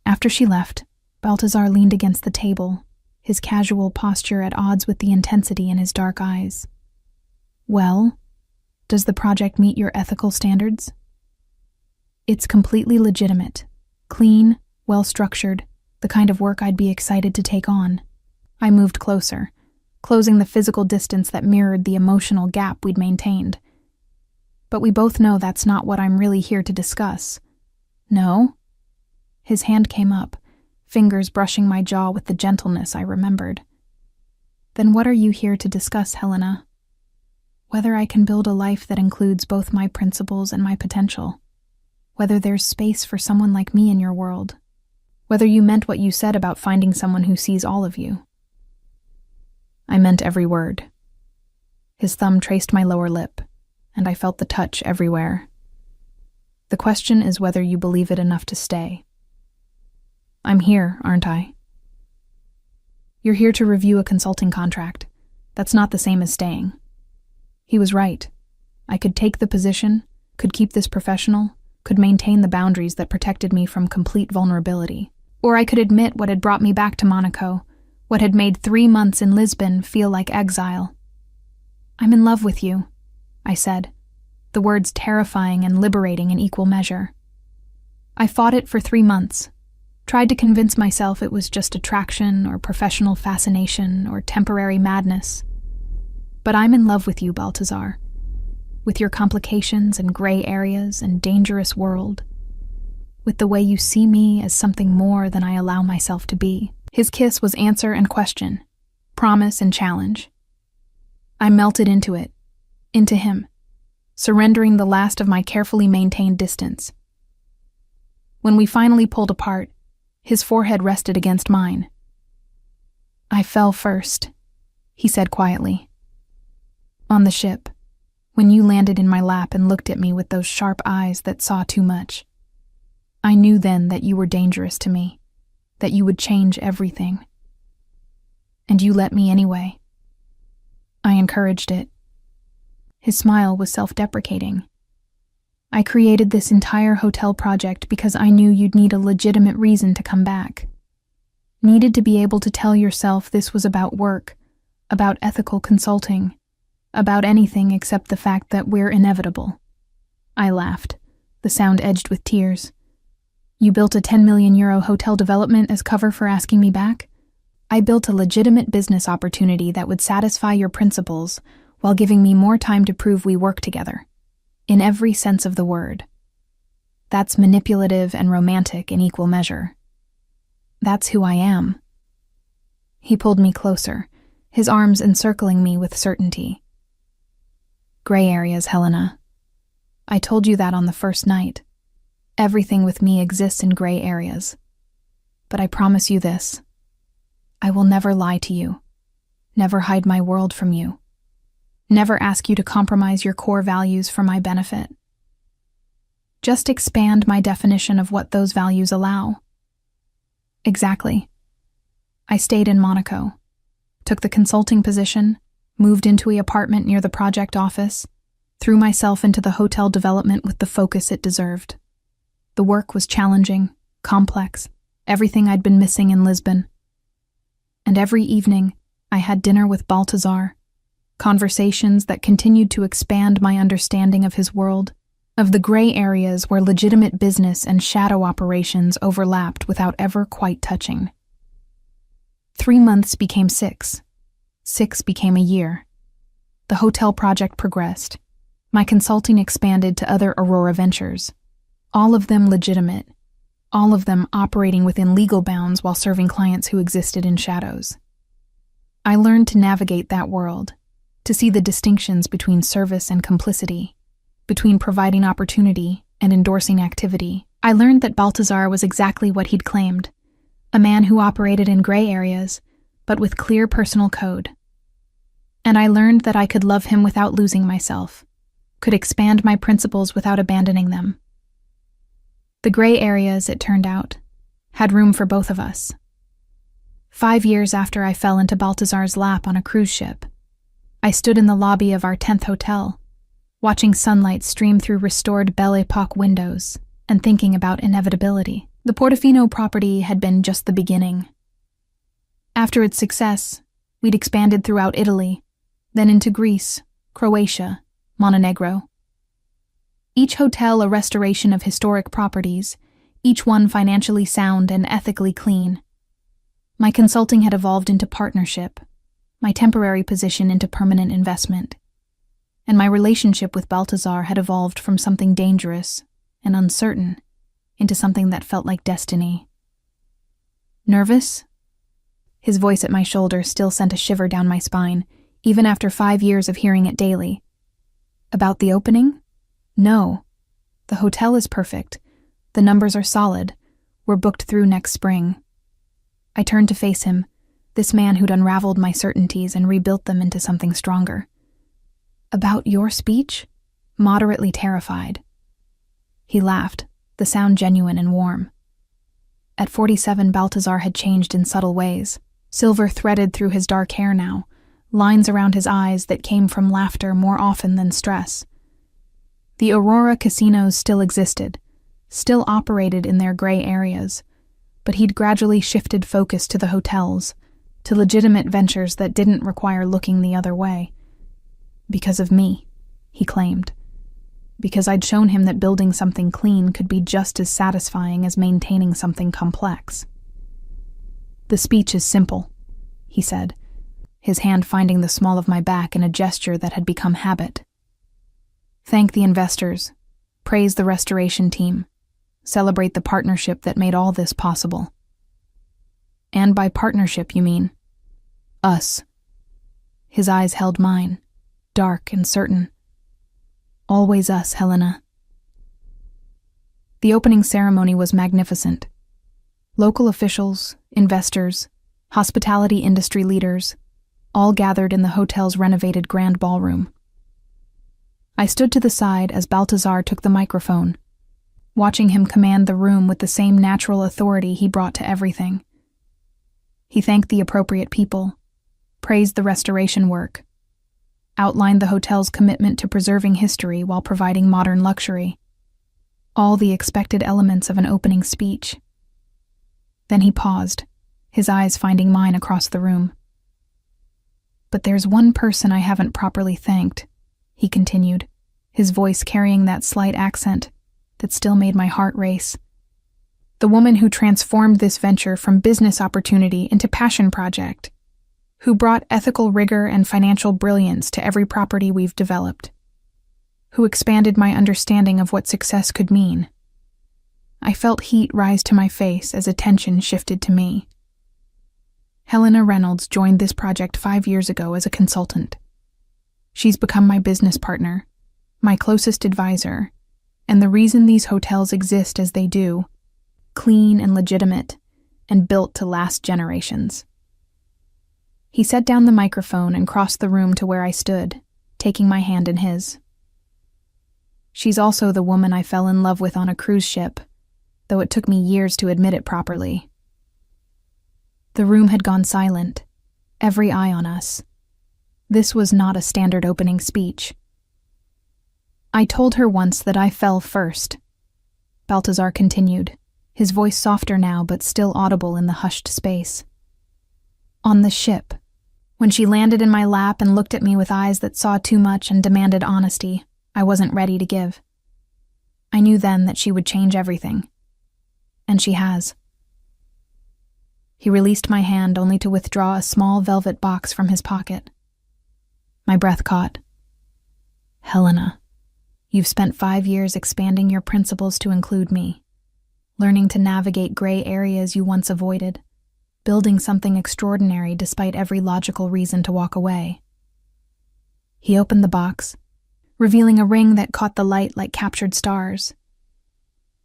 After she left, Baltazar leaned against the table, his casual posture at odds with the intensity in his dark eyes. Well, does the project meet your ethical standards? It's completely legitimate, clean, well-structured, the kind of work I'd be excited to take on. I moved closer, closing the physical distance that mirrored the emotional gap we'd maintained. But we both know that's not what I'm really here to discuss. No? His hand came up, fingers brushing my jaw with the gentleness I remembered. Then what are you here to discuss, Helena? Whether I can build a life that includes both my principles and my potential. Whether there's space for someone like me in your world. Whether you meant what you said about finding someone who sees all of you. I meant every word. His thumb traced my lower lip, and I felt the touch everywhere. The question is whether you believe it enough to stay. I'm here, aren't I? You're here to review a consulting contract. That's not the same as staying. He was right. I could take the position, could keep this professional, could maintain the boundaries that protected me from complete vulnerability. Or I could admit what had brought me back to Monaco, what had made 3 months in Lisbon feel like exile. I'm in love with you, I said, the words terrifying and liberating in equal measure. I fought it for 3 months, tried to convince myself it was just attraction or professional fascination or temporary madness. But I'm in love with you, Baltazar, with your complications and gray areas and dangerous world, with the way you see me as something more than I allow myself to be. His kiss was answer and question, promise and challenge. I melted into it, into him, surrendering the last of my carefully maintained distance. When we finally pulled apart, his forehead rested against mine. I fell first, he said quietly. On the ship, when you landed in my lap and looked at me with those sharp eyes that saw too much. I knew then that you were dangerous to me, that you would change everything. And you let me anyway. I encouraged it. His smile was self-deprecating. I created this entire hotel project because I knew you'd need a legitimate reason to come back. Needed to be able to tell yourself this was about work, about ethical consulting, about anything except the fact that we're inevitable. I laughed, the sound edged with tears. You built a €10 million hotel development as cover for asking me back? I built a legitimate business opportunity that would satisfy your principles while giving me more time to prove we work together. In every sense of the word. That's manipulative and romantic in equal measure. That's who I am. He pulled me closer, his arms encircling me with certainty. Gray areas, Helena. I told you that on the first night. Everything with me exists in gray areas. But I promise you this. I will never lie to you. Never hide my world from you. Never ask you to compromise your core values for my benefit. Just expand my definition of what those values allow. Exactly. I stayed in Monaco, took the consulting position, moved into an apartment near the project office, threw myself into the hotel development with the focus it deserved. The work was challenging, complex, everything I'd been missing in Lisbon. And every evening, I had dinner with Baltazar, conversations that continued to expand my understanding of his world, of the gray areas where legitimate business and shadow operations overlapped without ever quite touching. 3 months became 6. 6 became a year. The hotel project progressed. My consulting expanded to other Aurora ventures, all of them legitimate, all of them operating within legal bounds while serving clients who existed in shadows. I learned to navigate that world, to see the distinctions between service and complicity, between providing opportunity and endorsing activity. I learned that Baltazar was exactly what he'd claimed, a man who operated in gray areas, but with clear personal code. And I learned that I could love him without losing myself, could expand my principles without abandoning them. The gray areas, it turned out, had room for both of us. 5 years after I fell into Baltazar's lap on a cruise ship, I stood in the lobby of our 10th hotel, watching sunlight stream through restored Belle Epoque windows and thinking about inevitability. The Portofino property had been just the beginning. After its success, we'd expanded throughout Italy, then into Greece, Croatia, Montenegro. Each hotel a restoration of historic properties, each one financially sound and ethically clean. My consulting had evolved into partnership, my temporary position into permanent investment, and my relationship with Baltazar had evolved from something dangerous and uncertain into something that felt like destiny. Nervous? His voice at my shoulder still sent a shiver down my spine, even after 5 years of hearing it daily. About the opening? No. The hotel is perfect. The numbers are solid. We're booked through next spring. I turned to face him, this man who'd unraveled my certainties and rebuilt them into something stronger. About your speech? Moderately terrified. He laughed, the sound genuine and warm. At 47, Baltazar had changed in subtle ways, silver threaded through his dark hair now, lines around his eyes that came from laughter more often than stress. The Aurora casinos still existed, still operated in their gray areas, but he'd gradually shifted focus to the hotels, to legitimate ventures that didn't require looking the other way. Because of me, he claimed. Because I'd shown him that building something clean could be just as satisfying as maintaining something complex. The speech is simple, he said, his hand finding the small of my back in a gesture that had become habit. Thank the investors, praise the restoration team, celebrate the partnership that made all this possible. And by partnership, you mean? Us. His eyes held mine, dark and certain. Always us, Helena. The opening ceremony was magnificent. Local officials, investors, hospitality industry leaders, all gathered in the hotel's renovated grand ballroom. I stood to the side as Baltazar took the microphone, watching him command the room with the same natural authority he brought to everything. He thanked the appropriate people, praised the restoration work, outlined the hotel's commitment to preserving history while providing modern luxury, all the expected elements of an opening speech. Then he paused, his eyes finding mine across the room. But there's one person I haven't properly thanked," he continued, his voice carrying that slight accent that still made my heart race. "The woman who transformed this venture from business opportunity into passion project, who brought ethical rigor and financial brilliance to every property we've developed, who expanded my understanding of what success could mean." I felt heat rise to my face as attention shifted to me. Helena Reynolds joined this project 5 years ago as a consultant. She's become my business partner, my closest advisor, and the reason these hotels exist as they do, clean and legitimate, and built to last generations. He set down the microphone and crossed the room to where I stood, taking my hand in his. "She's also the woman I fell in love with on a cruise ship, though it took me years to admit it properly." The room had gone silent, every eye on us. This was not a standard opening speech. "I told her once that I fell first," Baltazar continued, his voice softer now but still audible in the hushed space. "On the ship, when she landed in my lap and looked at me with eyes that saw too much and demanded honesty I wasn't ready to give. I knew then that she would change everything. And she has." He released my hand only to withdraw a small velvet box from his pocket. My breath caught. "Helena, you've spent 5 years expanding your principles to include me, learning to navigate gray areas you once avoided, building something extraordinary despite every logical reason to walk away." He opened the box, revealing a ring that caught the light like captured stars.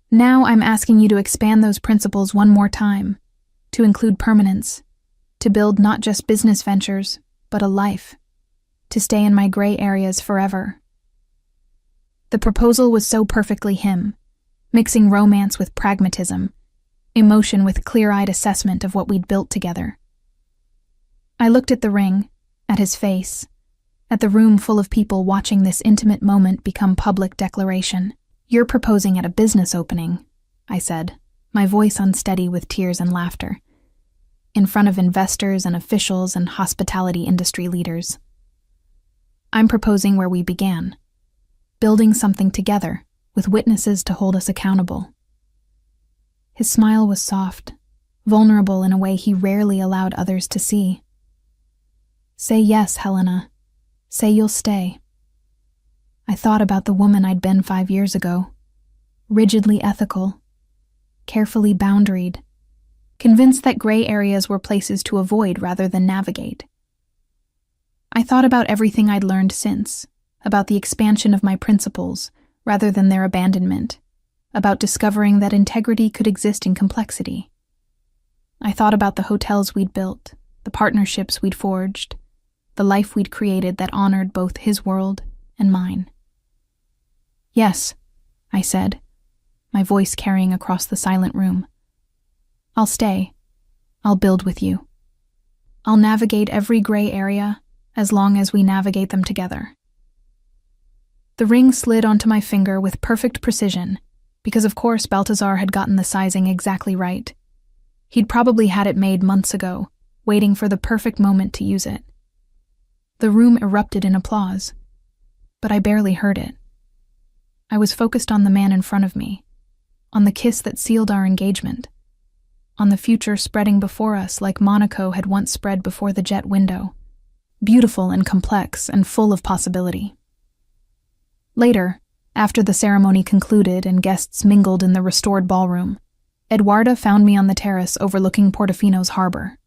"Now I'm asking you to expand those principles one more time, to include permanence, to build not just business ventures, but a life, to stay in my gray areas forever." The proposal was so perfectly him, mixing romance with pragmatism, emotion with clear-eyed assessment of what we'd built together. I looked at the ring, at his face, at the room full of people watching this intimate moment become public declaration. "You're proposing at a business opening," I said, my voice unsteady with tears and laughter, "in front of investors and officials and hospitality industry leaders. I'm proposing where we began, building something together with witnesses to hold us accountable." His smile was soft, vulnerable in a way he rarely allowed others to see. "Say yes, Helena. Say you'll stay." I thought about the woman I'd been 5 years ago, rigidly ethical, carefully boundaried, convinced that gray areas were places to avoid rather than navigate. I thought about everything I'd learned since, about the expansion of my principles rather than their abandonment, about discovering that integrity could exist in complexity. I thought about the hotels we'd built, the partnerships we'd forged, the life we'd created that honored both his world and mine. "Yes," I said, my voice carrying across the silent room. "I'll stay. I'll build with you. I'll navigate every gray area as long as we navigate them together." The ring slid onto my finger with perfect precision, because of course Baltazar had gotten the sizing exactly right. He'd probably had it made months ago, waiting for the perfect moment to use it. The room erupted in applause, but I barely heard it. I was focused on the man in front of me, on the kiss that sealed our engagement, on the future spreading before us like Monaco had once spread before the jet window, beautiful and complex and full of possibility. Later, after the ceremony concluded and guests mingled in the restored ballroom, Eduarda found me on the terrace overlooking Portofino's harbor.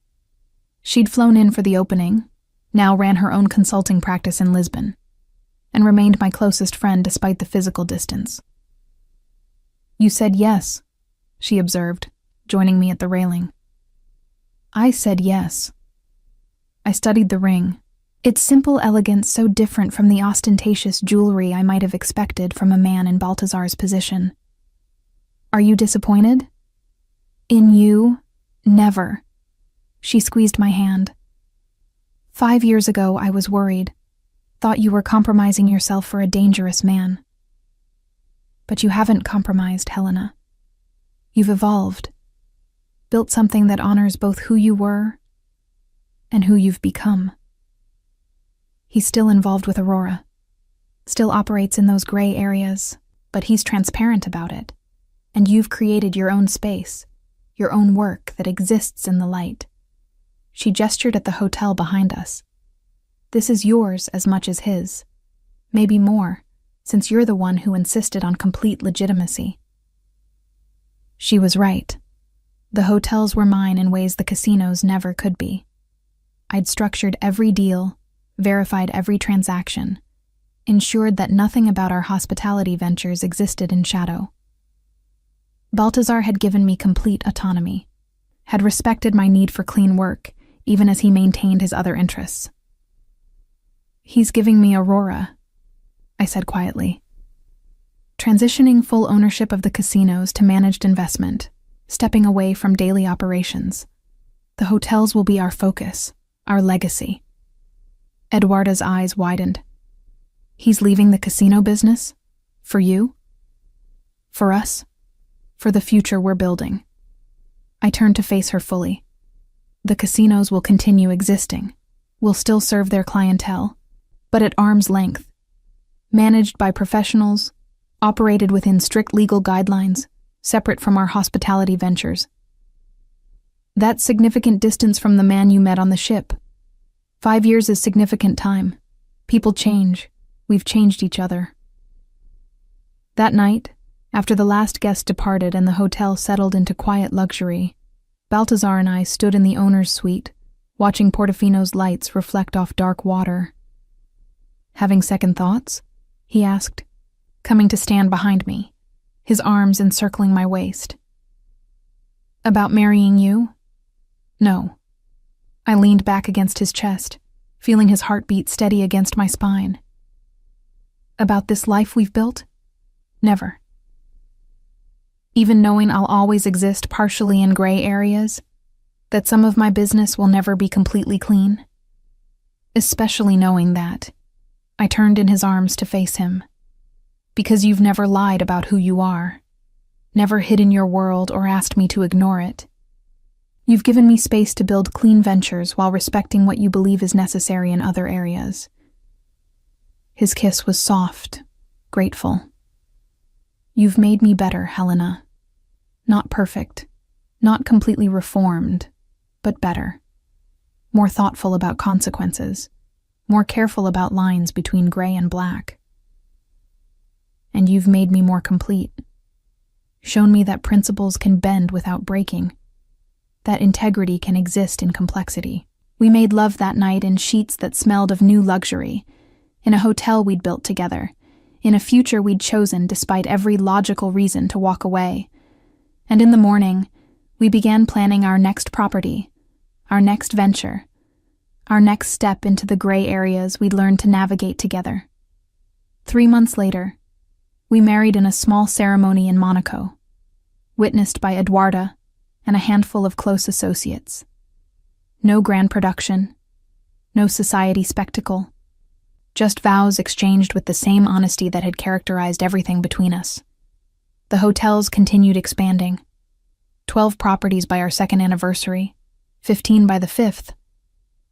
She'd flown in for the opening, now ran her own consulting practice in Lisbon, and remained my closest friend despite the physical distance. "You said yes," she observed, joining me at the railing. I said yes. I studied the ring, its simple elegance so different from the ostentatious jewelry I might have expected from a man in Baltazar's position. "Are you disappointed?" "In you? Never." She squeezed my hand. "5 years ago I was worried, thought you were compromising yourself for a dangerous man. But you haven't compromised, Helena. You've evolved, built something that honors both who you were and who you've become." He's still involved with Aurora, still operates in those gray areas, but he's transparent about it. And you've created your own space, your own work that exists in the light. She gestured at the hotel behind us. This is yours as much as his. Maybe more, since you're the one who insisted on complete legitimacy. She was right. The hotels were mine in ways the casinos never could be. I'd structured every deal, verified every transaction, ensured that nothing about our hospitality ventures existed in shadow. Baltazar had given me complete autonomy, had respected my need for clean work, even as he maintained his other interests. He's giving me Aurora, I said quietly. Transitioning full ownership of the casinos to managed investment, stepping away from daily operations. The hotels will be our focus, our legacy. Eduarda's eyes widened. He's leaving the casino business? For you? For us? For the future we're building. I turned to face her fully. The casinos will continue existing. We'll still serve their clientele, but at arm's length. Managed by professionals, operated within strict legal guidelines, separate from our hospitality ventures. That's significant distance from the man you met on the ship. 5 years is significant time. People change. We've changed each other. That night, after the last guest departed and the hotel settled into quiet luxury, Baltazar and I stood in the owner's suite, watching Portofino's lights reflect off dark water. Having second thoughts? He asked, coming to stand behind me, his arms encircling my waist. About marrying you? No. I leaned back against his chest, feeling his heartbeat steady against my spine. About this life we've built? Never. Even knowing I'll always exist partially in gray areas, that some of my business will never be completely clean. Especially knowing that, I turned in his arms to face him. Because you've never lied about who you are, never hidden your world or asked me to ignore it. You've given me space to build clean ventures while respecting what you believe is necessary in other areas. His kiss was soft, grateful. You've made me better, Helena. Not perfect, not completely reformed, but better. More thoughtful about consequences, more careful about lines between gray and black. And you've made me more complete. Shown me that principles can bend without breaking, that integrity can exist in complexity. We made love that night in sheets that smelled of new luxury, in a hotel we'd built together, in a future we'd chosen despite every logical reason to walk away. And in the morning, we began planning our next property, our next venture, our next step into the gray areas we'd learned to navigate together. 3 months later, we married in a small ceremony in Monaco, witnessed by Eduarda and a handful of close associates. No grand production, no society spectacle, just vows exchanged with the same honesty that had characterized everything between us. The hotels continued expanding. 12 properties by our second anniversary, 15 by the 5th.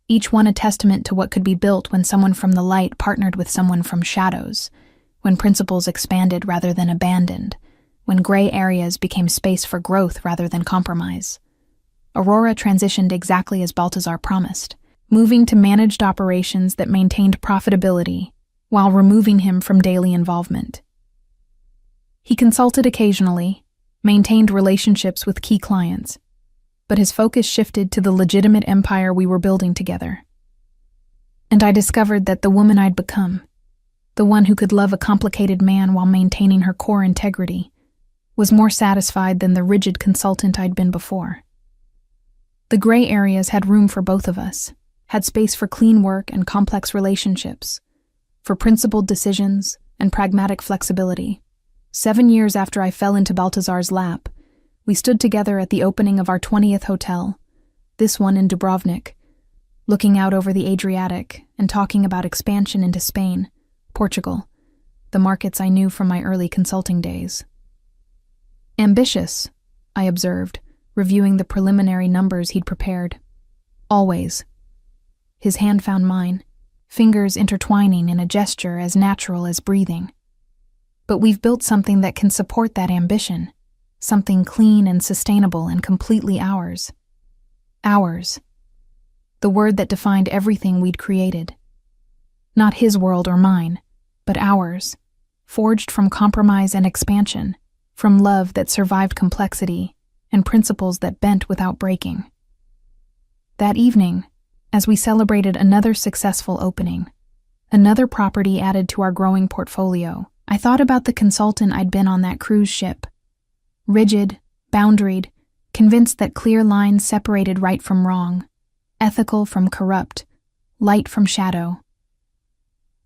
Each one a testament to what could be built when someone from the light partnered with someone from shadows, when principles expanded rather than abandoned, when gray areas became space for growth rather than compromise. Aurora transitioned exactly as Baltazar promised, moving to managed operations that maintained profitability while removing him from daily involvement. He consulted occasionally, maintained relationships with key clients, but his focus shifted to the legitimate empire we were building together. And I discovered that the woman I'd become, the one who could love a complicated man while maintaining her core integrity, was more satisfied than the rigid consultant I'd been before. The gray areas had room for both of us, had space for clean work and complex relationships, for principled decisions and pragmatic flexibility. 7 years after I fell into Baltazar's lap, we stood together at the opening of our 20th hotel, this one in Dubrovnik, looking out over the Adriatic and talking about expansion into Spain, Portugal, the markets I knew from my early consulting days. Ambitious, I observed, reviewing the preliminary numbers he'd prepared. Always. His hand found mine, fingers intertwining in a gesture as natural as breathing. But we've built something that can support that ambition, something clean and sustainable and completely ours. Ours. The word that defined everything we'd created. Not his world or mine, but ours, forged from compromise and expansion, from love that survived complexity, and principles that bent without breaking. That evening, as we celebrated another successful opening, another property added to our growing portfolio, I thought about the consultant I'd been on that cruise ship. Rigid, boundaried, convinced that clear lines separated right from wrong, ethical from corrupt, light from shadow.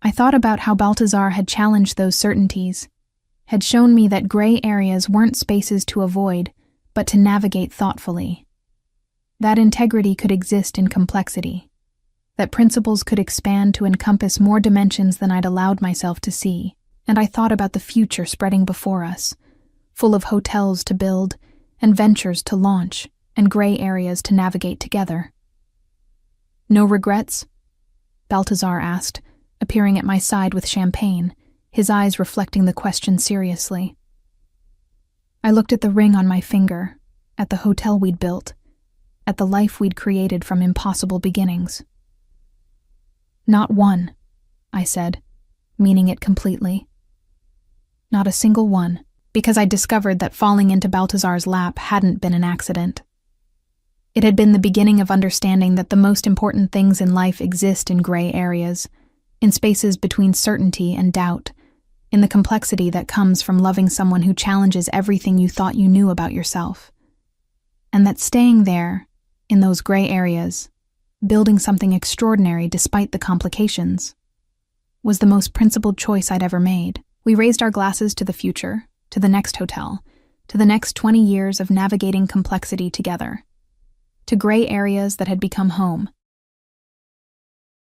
I thought about how Baltazar had challenged those certainties, had shown me that gray areas weren't spaces to avoid, but to navigate thoughtfully. That integrity could exist in complexity, that principles could expand to encompass more dimensions than I'd allowed myself to see, and I thought about the future spreading before us, full of hotels to build, and ventures to launch, and gray areas to navigate together. No regrets? Baltazar asked, appearing at my side with champagne, his eyes reflecting the question seriously. I looked at the ring on my finger, at the hotel we'd built, at the life we'd created from impossible beginnings. Not one, I said, meaning it completely. Not a single one, because I discovered that falling into Baltazar's lap hadn't been an accident. It had been the beginning of understanding that the most important things in life exist in gray areas, in spaces between certainty and doubt, in the complexity that comes from loving someone who challenges everything you thought you knew about yourself. And that staying there, in those gray areas, building something extraordinary despite the complications, was the most principled choice I'd ever made. We raised our glasses to the future, to the next hotel, to the next 20 years of navigating complexity together, to gray areas that had become home,